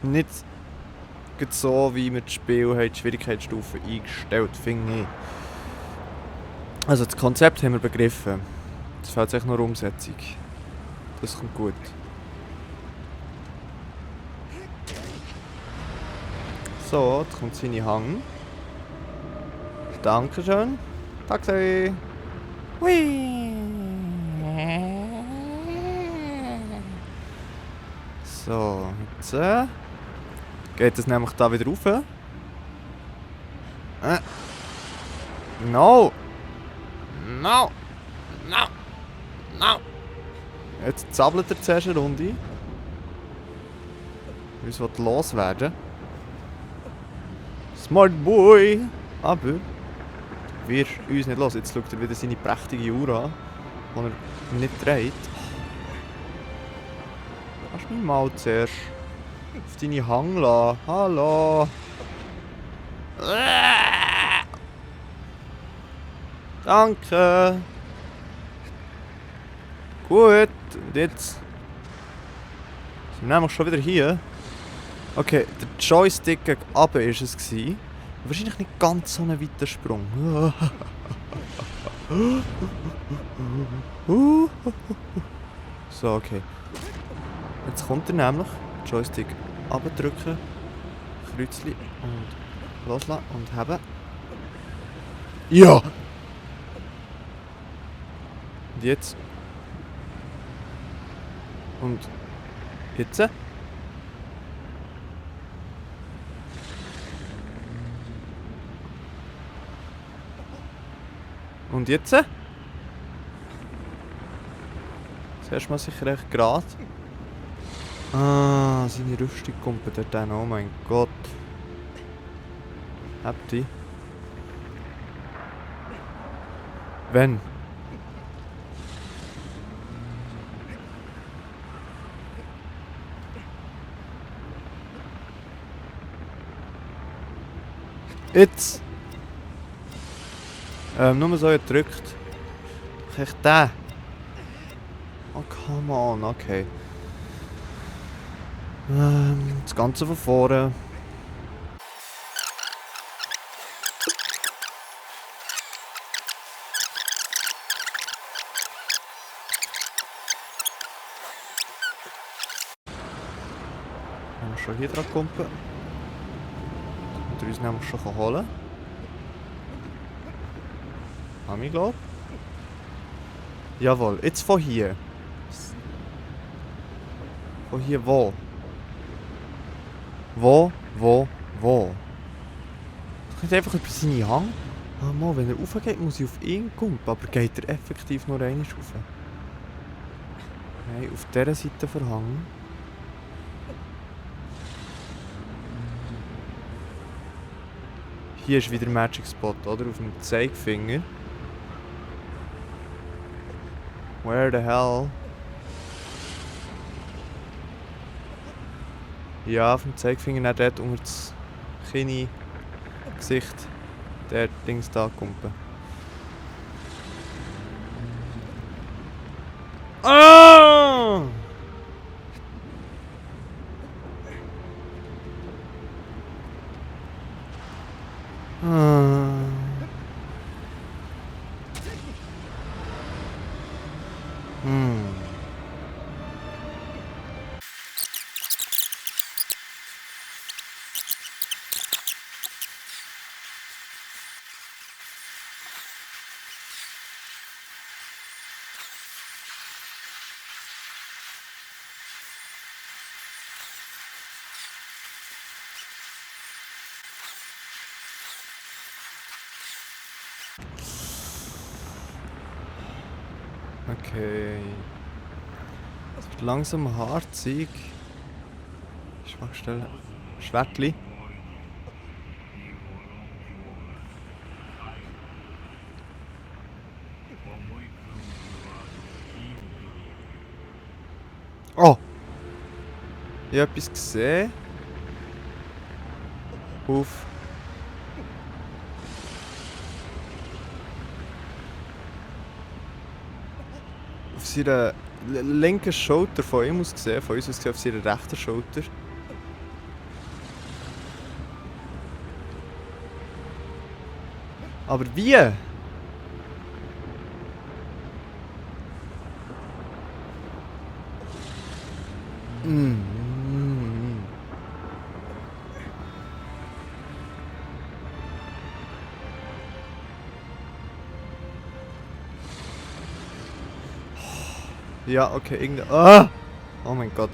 S1: nicht so, wie wir das Spiel haben, die Schwierigkeitsstufe eingestellt, finde ich. Also das Konzept haben wir begriffen. Es fehlt echt nur Umsetzung. Das kommt gut. So, jetzt kommt seine Hang. Dankeschön. Taxi. Hui. So, jetzt geht es nämlich da wieder rauf. No! No! No! No! Jetzt zappelt er zuerst eine Runde. Uns will loswerden. Smart Boy! Aber wir uns nicht los. Jetzt schaut er wieder seine prächtige Uhr an, die er nicht dreht. Lass mich mal zuerst auf deine Hang lassen. Hallo! Danke! Gut, und jetzt sind wir nämlich schon wieder hier. Okay, der Joystick gegen runter war es. Wahrscheinlich nicht ganz so ein weiter Sprung. So, okay. Jetzt kommt er nämlich. Joystick runterdrücken, Kreuzchen und loslassen und haben. Ja! Und jetzt. Und jetzt. Und jetzt? Zuerst mal sicher recht gerade. Ah, seine Rüstung kommt dort hin. Oh mein Gott. Habt ihr? Wenn? Jetzt! Nur so gedrückt. Echt der? Oh, come on, okay. Das Ganze von vorne. Wenn wir schon hier dran kommen. Und wir uns nämlich schon holen. Haben wir, glaube ich. Jawohl, jetzt von hier. Von hier wo? Wo? Ich kann einfach über seine Hang. Ah, mal, wenn er raufgeht, muss ich auf ihn kommen. Aber geht er effektiv nur einmal rauf? Nein, auf dieser Seite verhangen. Hier ist wieder Magic Spot, oder? Auf dem Zeigefinger. Where the hell? Ja, vom Zeigefinger nicht dort unter das Kinn, Gesicht, der Dings da kumpen. Ah! Ah. Hm. Okay. Es wird langsam harzig. Schwachstelle. Schwertli. Oh! Ich habe etwas gesehen. Auf seiner linken Schulter von ihm aus gesehen, von uns aus gesehen, auf seiner rechten Schulter. Aber wie? Mm. Ja, okay, irgendwie. Ah! Oh mein Gott.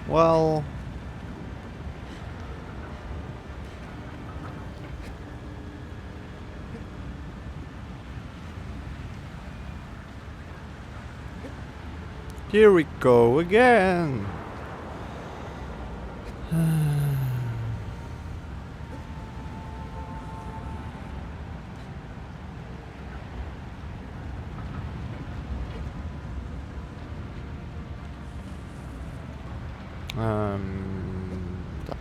S1: Well. Here we go again. Da.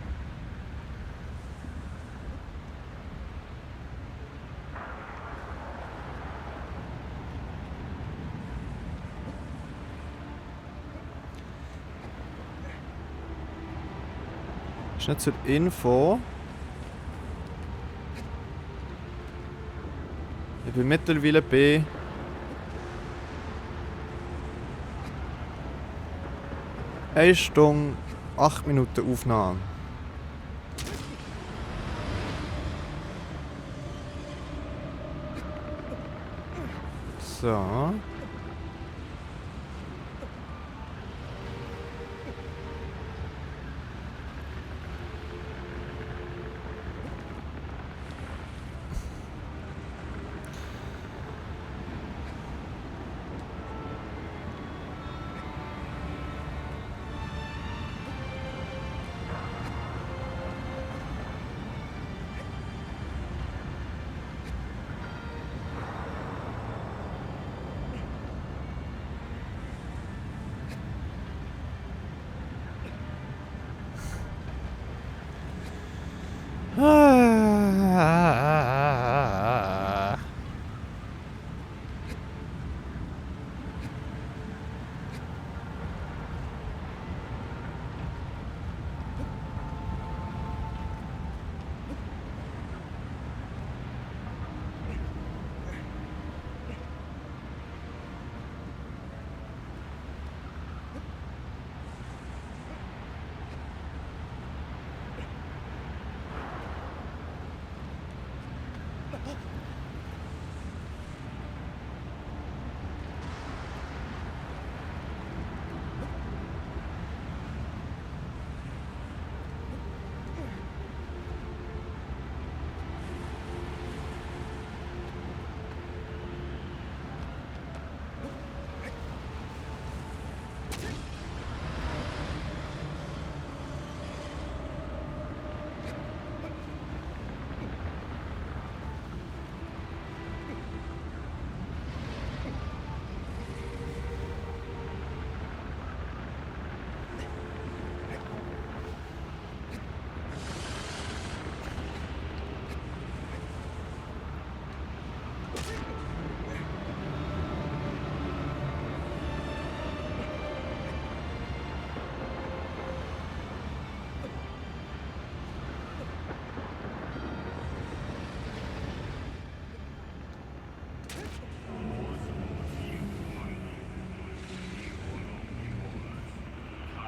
S1: Schnell zur Info. Ich bin mittlerweile bei 1 Stunde 8 Minuten Aufnahme. So.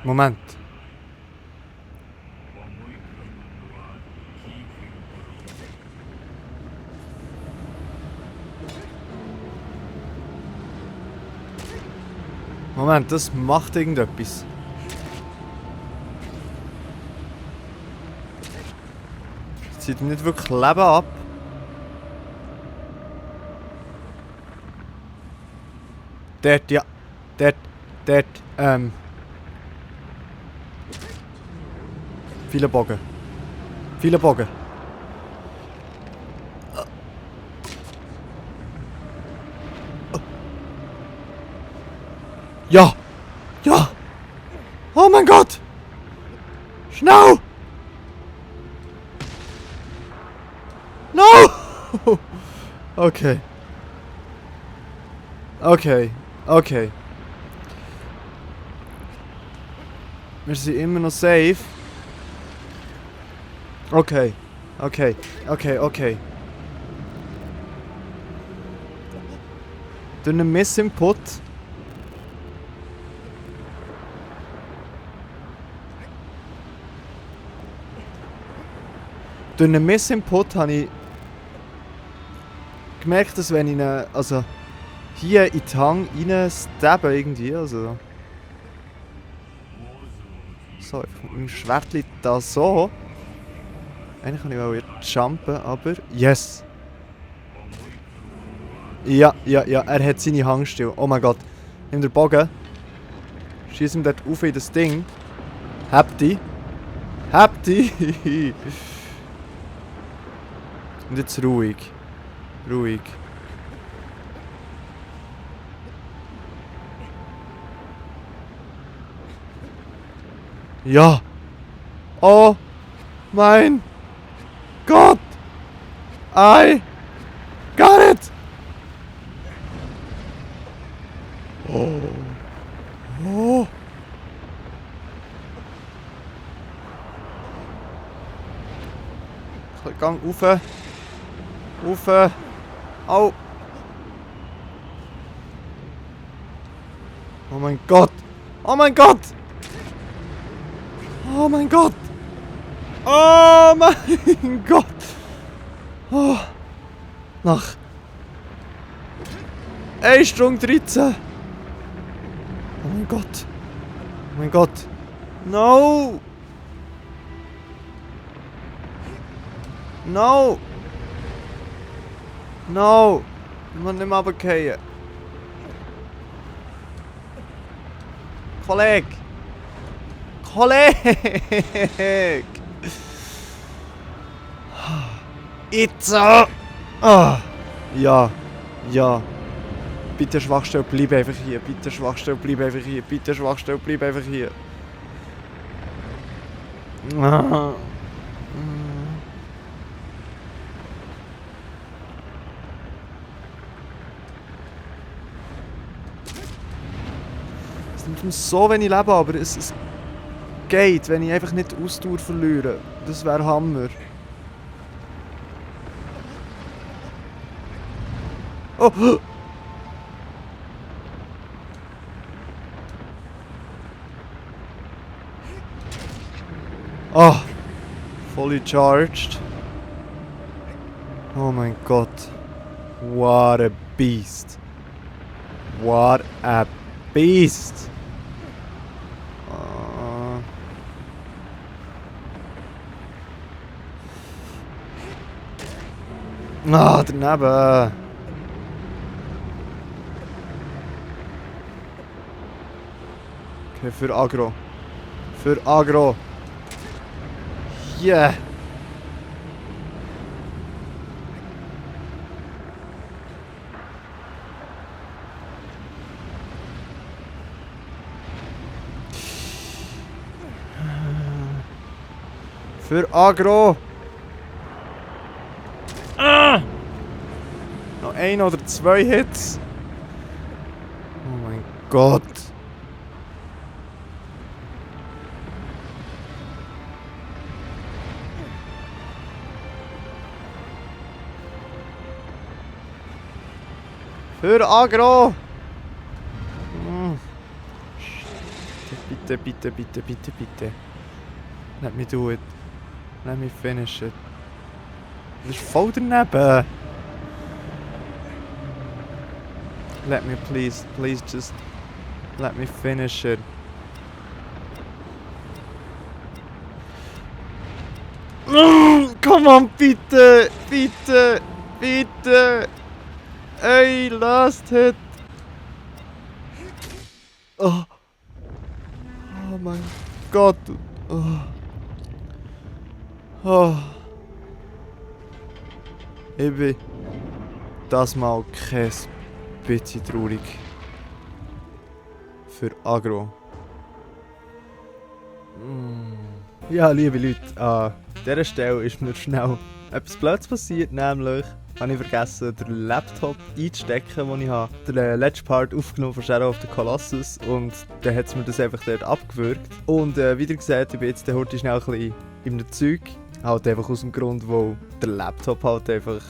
S1: Moment. Moment, das macht irgendetwas. Das zieht nicht wirklich Leben ab. Dort, ja. Dort, Viele Bogen. Viele Bogen. Ja! Ja! Oh mein Gott! Schnell! No! Okay. Okay. Okay. Wir sind immer noch safe. Okay. Okay. Okay, okay. Durch einen Missinput. Durch einen Missinput habe ich gemerkt, dass wenn ich ihn, also hier in die Hang rein stabbe irgendwie, also so, einfach mit meinem Schwertchen da so. Eigentlich kann ich auch jetzt jumpen, aber yes! Ja, er hat seine Hangstiel. Oh mein Gott. Nimm den Bogen. Schieß ihm dort auf in das Ding. Hab die. Hab die! Und jetzt ruhig. Ruhig. Ja! Oh mein Gott! I got it! Oh. Oh. Gang rauf. Rauf. Au. Oh mein Gott. Oh mein Gott. Oh mein Gott. Oh mein Gott. Oh. Nach 1 Stunde 13. Oh mein Gott. Oh mein Gott. No. No. No. Ich muss nicht mehr runterfallen. Kollege. Kollege. Itza. Ah. Ja. Ja. Bitte Schwachstelle, bleib einfach hier. Bitte Schwachstelle, bleib einfach hier. Bitte Schwachstelle, bleib einfach hier. Ah. Es nimmt mir so wenig Leben, aber es geht, wenn ich einfach nicht Ausdauer verliere. Das wäre Hammer. Oh! Oh! Fully charged. Oh mein Gott. What a beast. What a beast. Ah, daneben. Okay, für Agro. Für Agro. Yeah. Für Agro. Ah! Noch 1 oder 2 Hits. Oh mein Gott. Für Agro! bitte, bitte, bitte, bitte, bitte. Let me do it. Let me finish it. Das ist voll daneben. Let me please just let me finish it. Come on, bitte, bitte, bitte. Ey, last hit. Oh, oh mein Gott. Oh. Oh. Ich bin das Mal kein bisschen traurig. Für Agro. Ja, liebe Leute, an dieser Stelle ist mir schnell etwas Blödes passiert, nämlich habe ich vergessen, den Laptop einzustecken, den ich habe. Den letzten Part aufgenommen von Shadow of the Colossus und dann hat es mir das einfach dort abgewürgt. Und wie ihr seht, ich bin jetzt heute schnell ein bisschen im Zeug. Halt einfach aus dem Grund, wo der Laptop halt einfach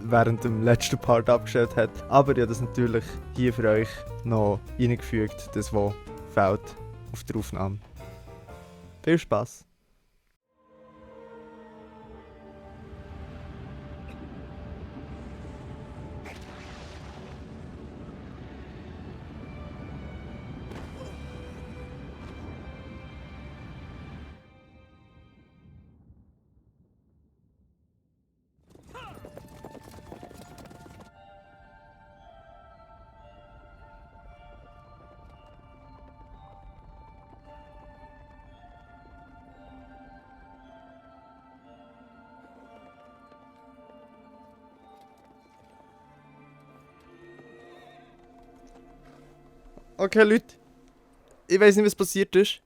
S1: während dem letzten Part abgestellt hat. Aber ich habe das natürlich hier für euch noch reingefügt, das was fehlt auf der Aufnahme. Viel Spaß! Okay, Leute. Ich weiß nicht, was passiert ist.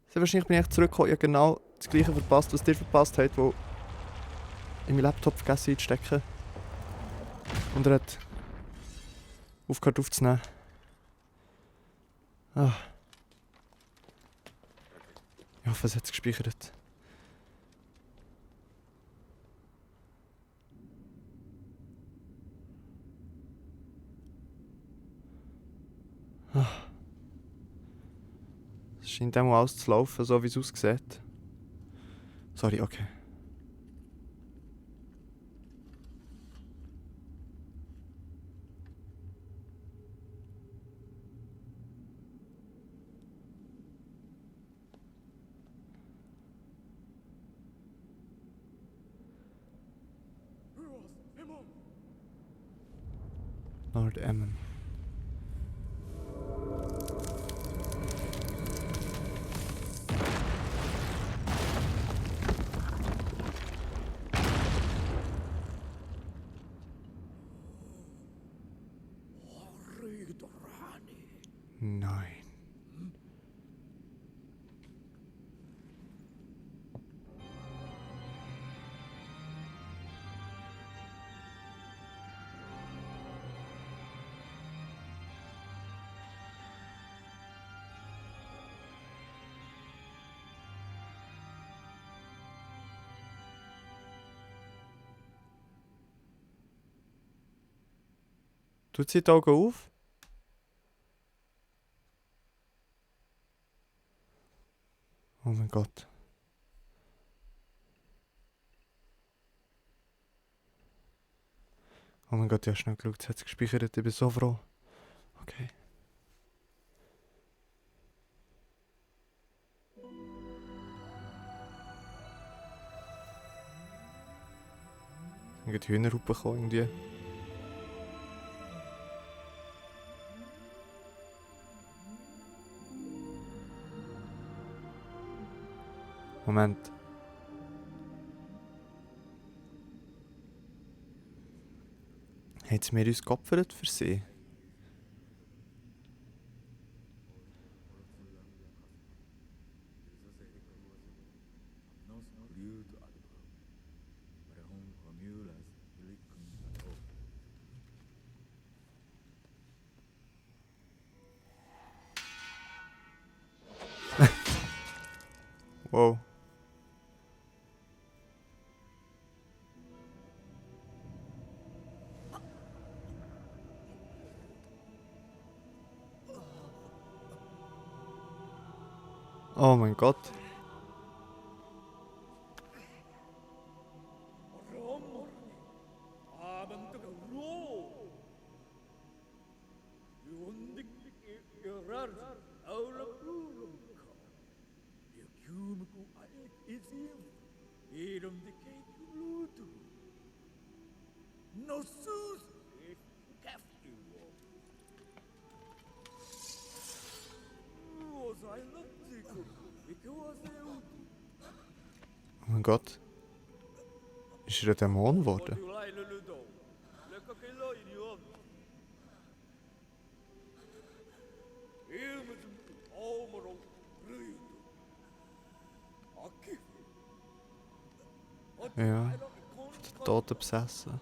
S1: Sehr wahrscheinlich bin ich zurückgekommen. Ich habe genau das gleiche verpasst, was ihr verpasst habt, wo in meinen Laptop vergessen einzustecken. Und er hat aufgehört aufzunehmen. Ah. Ich hoffe, es hat es gespeichert. Ah. Es scheint auch alles zu laufen, so wie es aussieht. Sorry, okay. Lord Emmon. Nein. Tut sie die Augen auf? Oh mein Gott. Oh mein Gott, ich habe schnell geschaut, es hat es gespeichert, ich bin so froh. Okay. Ich habe die Hühnerhupe bekommen irgendwie. Moment. Haben sie mir uns geopfert für sie? Wow. Oh mein Gott. Oh mein Gott. Ist er ein Dämon geworden? Ja, der Tote besessen.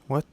S1: What?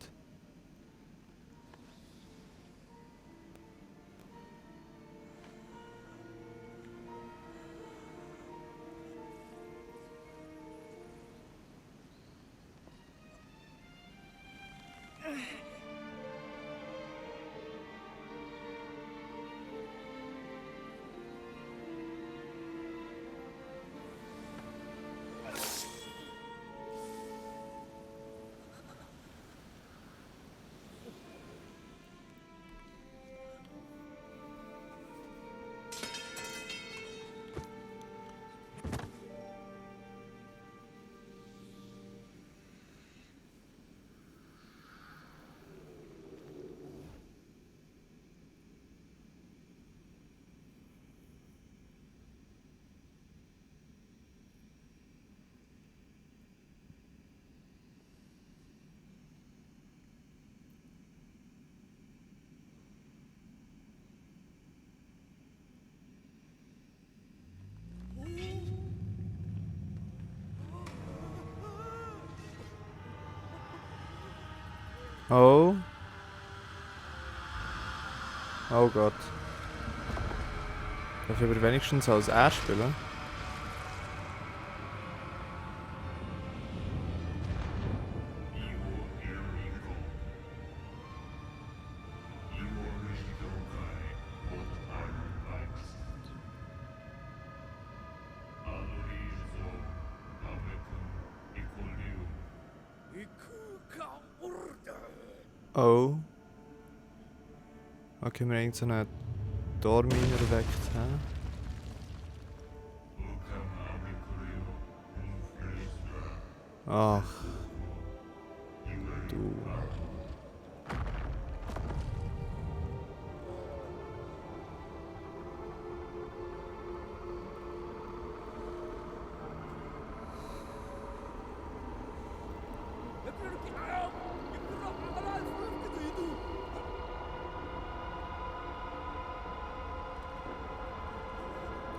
S1: Oh. Oh Gott. Darf ich aber wenigstens als er spielen? Oh. Okay, wir haben irgend so einen Dorminer erweckt, hä? Ach. Du.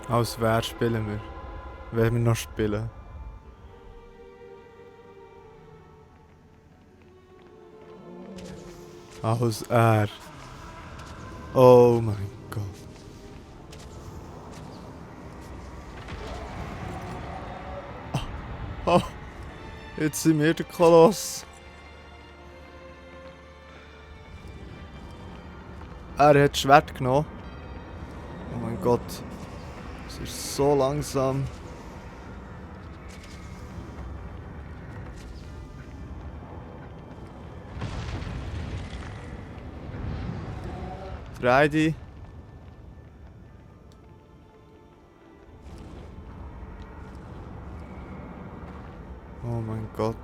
S1: Als wer spielen wir? Wenn wir noch spielen? Als er. Oh mein Gott. Oh, jetzt sind wir der Koloss. Er hat das Schwert genommen. Oh mein Gott. Es ist so langsam. Ready? Oh mein Gott.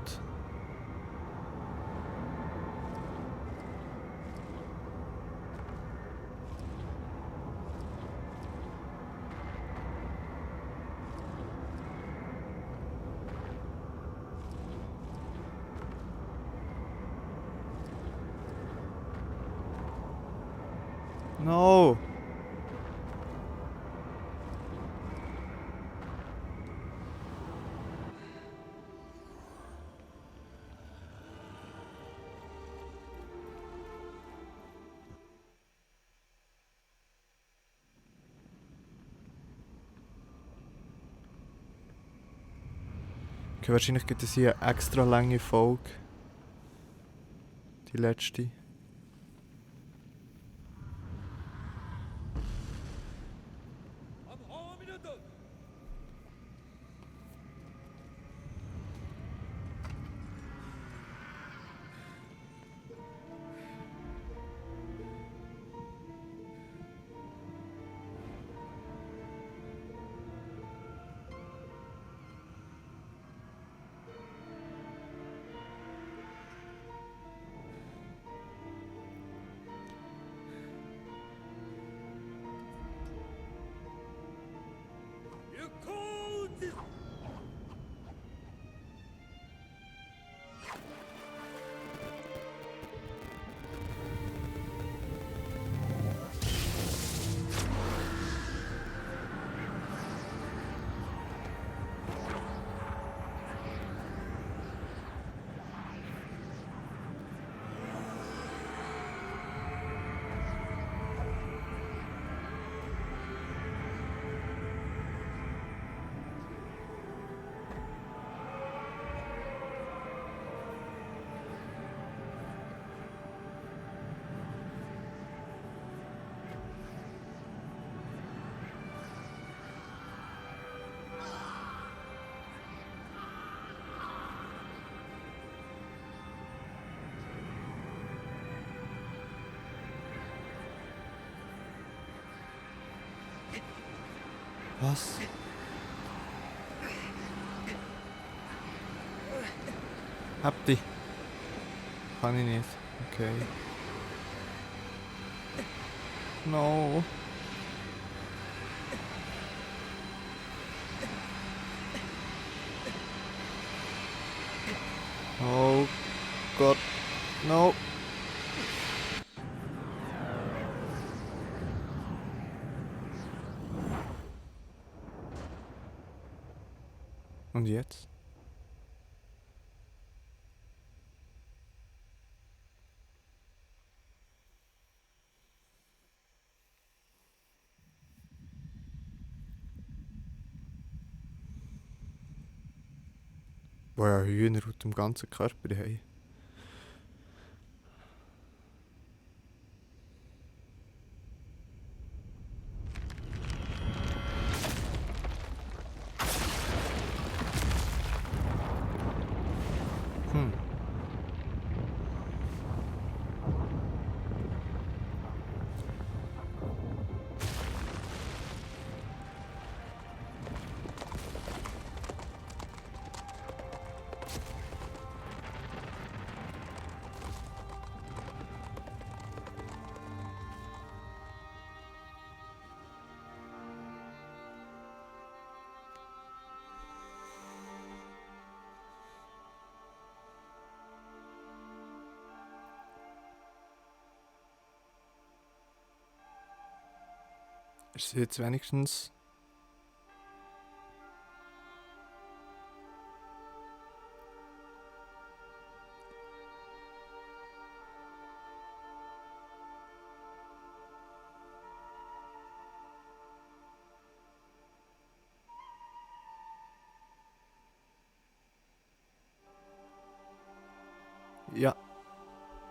S1: No! Okay, wahrscheinlich gibt es hier eine extra lange Folge. Die letzte. Was? Hab die. Kann ich nicht. Okay. No. Oh Gott. No. Und jetzt? Wo ja Hühner auf dem ganzen Körper haben. Hm. Ist sie jetzt wenigstens... Ja.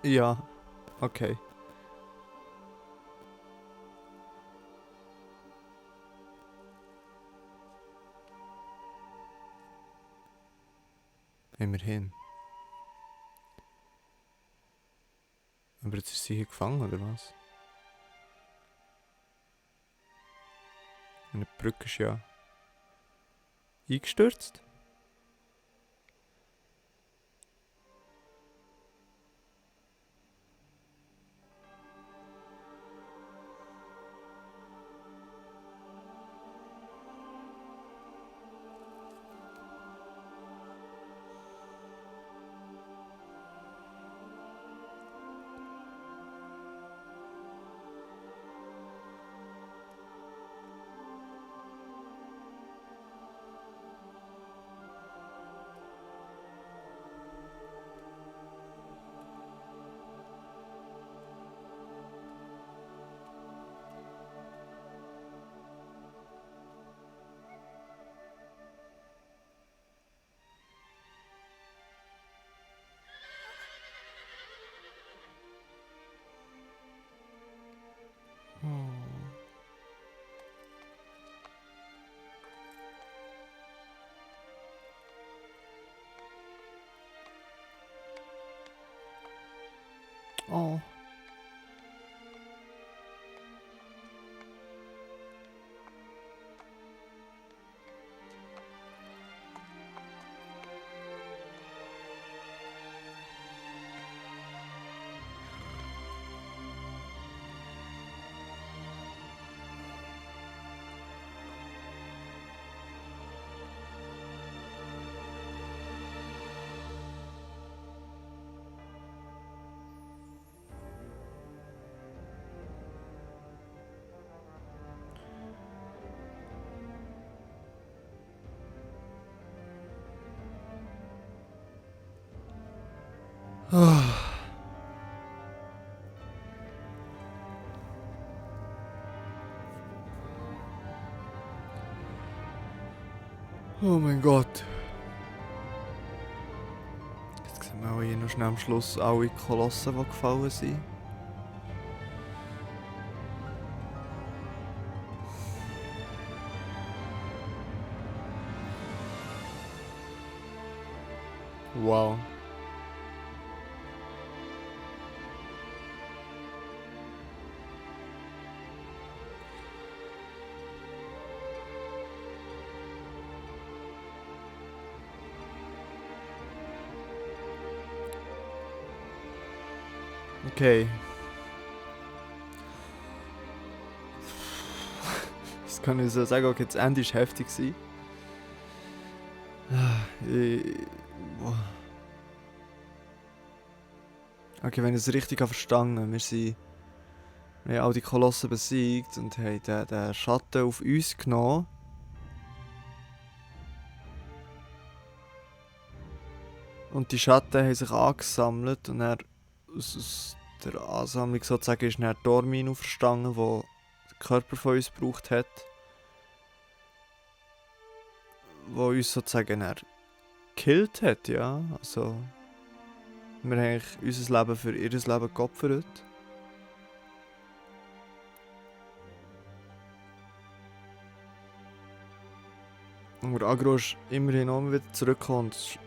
S1: Ja. Okay. Immerhin. Aber jetzt ist sie hier gefangen, oder was? Die Brücke ist ja eingestürzt. Oh. Oh mein Gott. Jetzt sehen wir auch hier noch schnell am Schluss alle Kolosse, die gefallen sind. Wow. Okay. Das kann ich so sagen, okay, das Ende war heftig. Boah. Okay, wenn ich es richtig verstanden habe, wir haben all die Kolosse besiegt und haben den Schatten auf uns genommen. Und die Schatten haben sich angesammelt und dann aus der Ansammlung sozusagen ist dann Dormin auferstanden, der den Körper von uns gebraucht hat. Der uns sozusagen dann gekillt hat, ja. Also, wir haben eigentlich unser Leben für ihr Leben geopfert. Und Agro ist immerhin auch wieder zurückgekommen und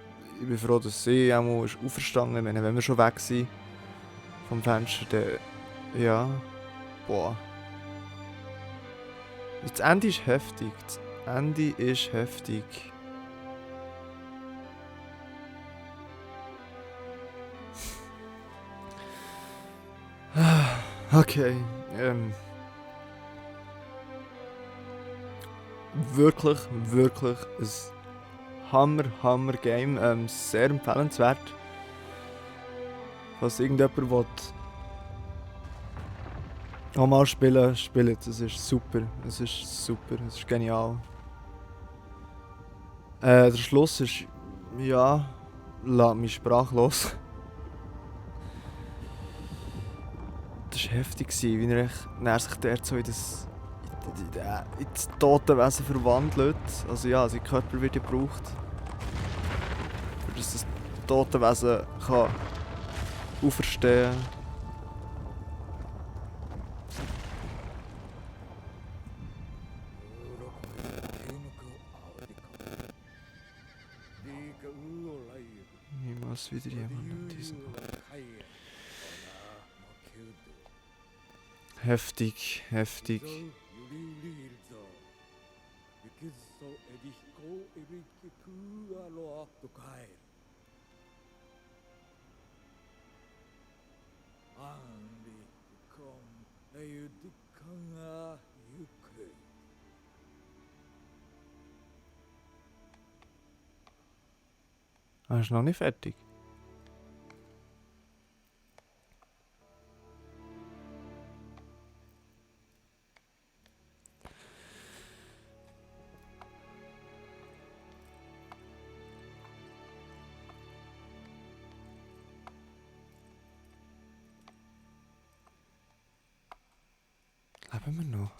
S1: ich bin froh, dass sie auch ist auferstanden ist. Wenn wir schon weg sind vom Fenster, dann... Ja... Boah. Das Ende ist heftig. Das Ende ist heftig. Okay. Wirklich, wirklich ein Hammer-Game. Sehr empfehlenswert. Falls irgendjemand will auch mal spielen, spielt. Es ist super. Es ist super. Es ist genial. Der Schluss ist... Ja... Lässt mich sprachlos. Das war heftig, wie er sich dort so in das tote Wesen verwandelt. Also ja, sein Körper wird gebraucht, für das tote Wesen kann auferstehen. Niemals wieder jemand an diesen Ort. Heftig, heftig.
S2: そエディヒコエビキクアロアと帰るアンリコンエユディカンアユクイ
S1: Ah, ist noch nicht fertig. Leben wir noch?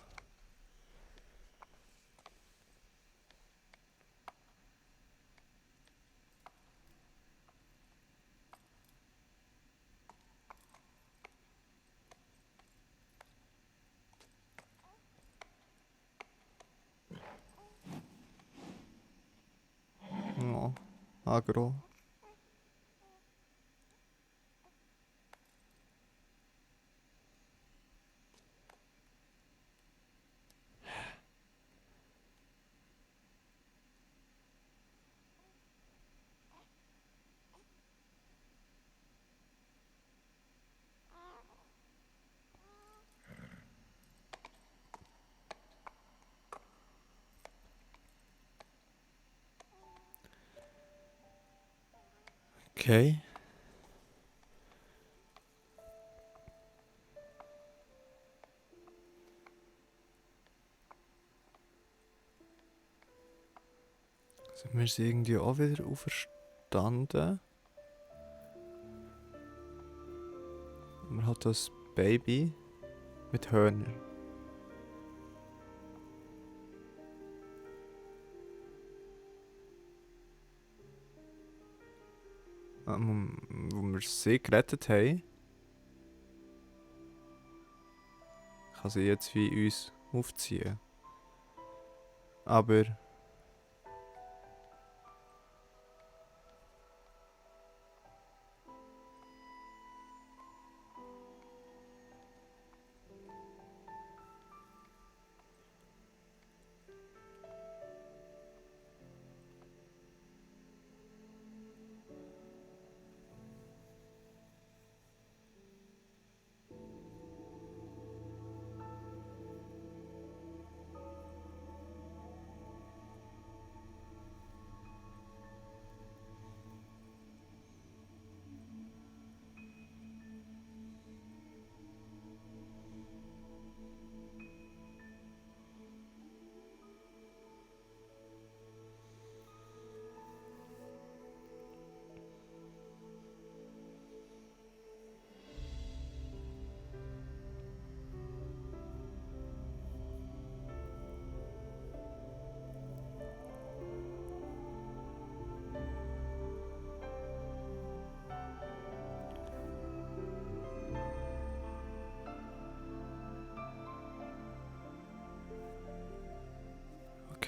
S1: Ja, agro. Okay. Also wir sind irgendwie auch wieder auferstanden. Man hat das Baby mit Hörnern. Wo wir sie gerettet haben, kann sie jetzt wie uns aufziehen. Aber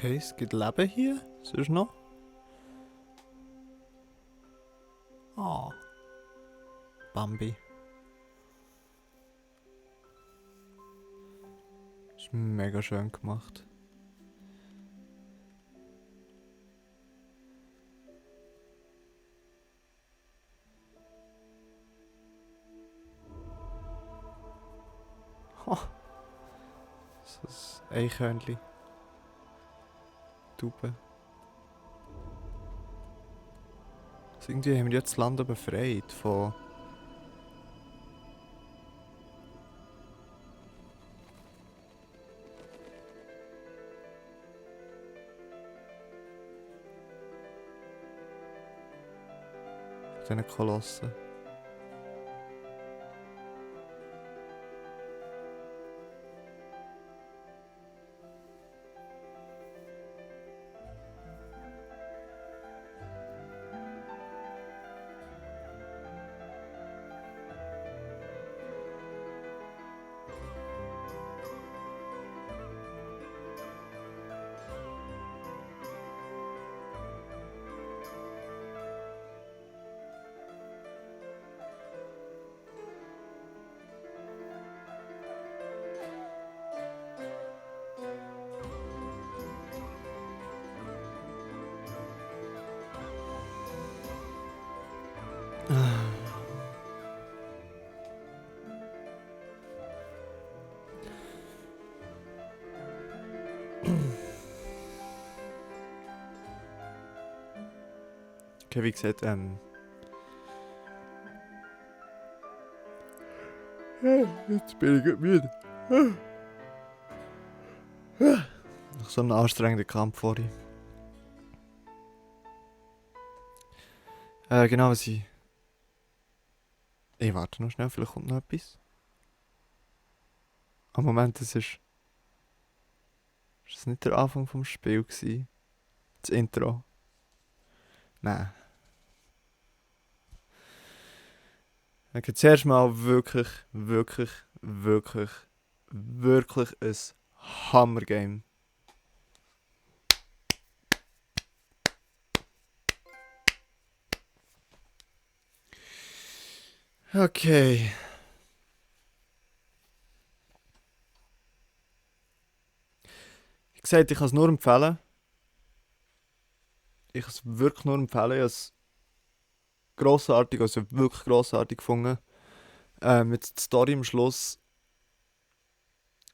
S1: okay, es gibt Leben hier. Sonst noch? Ah, Bambi. Ist mega schön gemacht. Oh, das Eichhörnchen. Taube. Also irgendwie haben wir jetzt das Land befreit von... diesen Kolossen. Okay, wie gesagt, jetzt bin ich gut müde. Nach so einem anstrengenden Kampf vorhin. Genau, was ich... Ich warte noch schnell, vielleicht kommt noch etwas. Am Moment, das ist... Ist das nicht der Anfang vom Spiel gewesen? Das Intro? Nein. Dann gibt zuerst mal wirklich, wirklich, wirklich, wirklich ein Hammer-Game. Okay. Wie gesagt, ich kann es nur empfehlen. Ich kann es wirklich nur empfehlen. Ich habe es grossartig, also wirklich grossartig gefunden. Mit der Story am Schluss,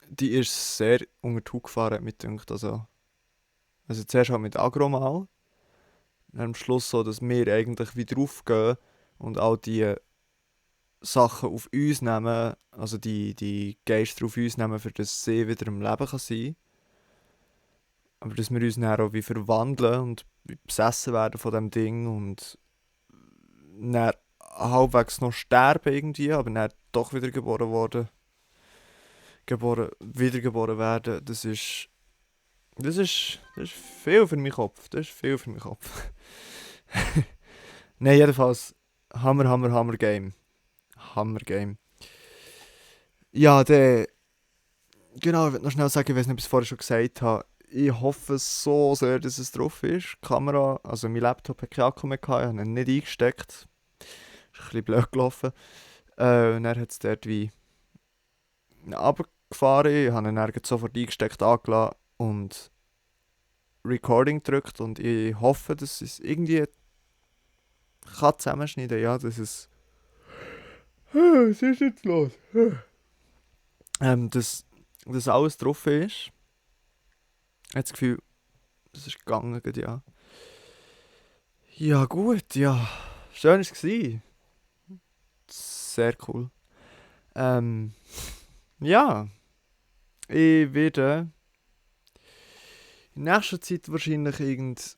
S1: die ist sehr unter die Haut gefahren, hat mich gedacht. Also zuerst halt mit Agro mal. Dann am Schluss so, dass wir eigentlich wieder aufgehen und all die Sachen auf uns nehmen, also die Geister auf uns nehmen, für das sie wieder im Leben kann sein. Aber dass wir uns dann auch wie verwandeln und wie besessen werden von dem Ding und dann halbwegs noch sterben irgendwie, aber dann doch wiedergeboren werden, das ist viel für meinen Kopf. Das ist viel für meinen Kopf. Nein, jedenfalls, Hammer, Hammer, Hammer Game. Hammer Game. Ja, genau, ich will noch schnell sagen, ich weiß nicht, ob ich es vorher schon gesagt habe. Ich hoffe so sehr, dass es drauf ist. Die Kamera, also mein Laptop hat keinen Akku mehr gehabt, ich habe ihn nicht eingesteckt. Ist ein bisschen blöd gelaufen. Und dann hat es dort wie runtergefahren. Ich habe ihn dann sofort eingesteckt, angelassen und Recording gedrückt. Und ich hoffe, dass es irgendwie kann zusammenschneiden kann. Ja, dass es... Was ist jetzt los? Dass alles drauf ist. Ich habe das Gefühl, das ist gegangen, gerade, ja. Ja, gut, ja. Schön war es. Sehr cool. Ja. Ich werde in nächster Zeit wahrscheinlich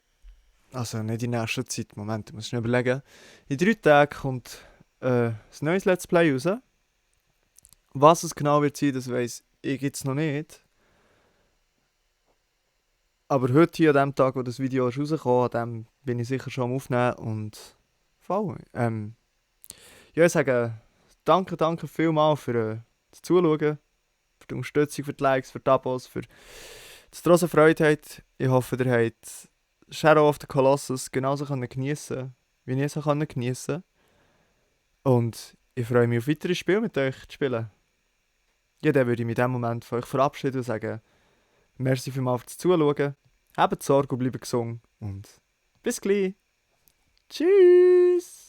S1: Also nicht in nächster Zeit, Moment, ich muss schnell überlegen. In 3 Tagen kommt ein neues Let's Play raus. Was es genau wird sein, das weiss ich jetzt noch nicht. Aber heute hier, an dem Tag, wo das Video ist rausgekommen, an dem bin ich sicher schon am Aufnehmen und voll. Ja, ich sage danke vielmals für das Zuschauen, für die Unterstützung, für die Likes, für die Abos, für dass ihr auch so Freude habt. Ich hoffe, ihr habt Shadow of the Colossus genauso geniessen wie ich es geniessen. Und ich freue mich auf weitere Spiele mit euch zu spielen. Ja, dann würde ich mich in diesem Moment von euch verabschieden und sagen, merci vielmals fürs Zuschauen. Habt Sorge und bleibt gesund. Und bis gleich. Tschüss.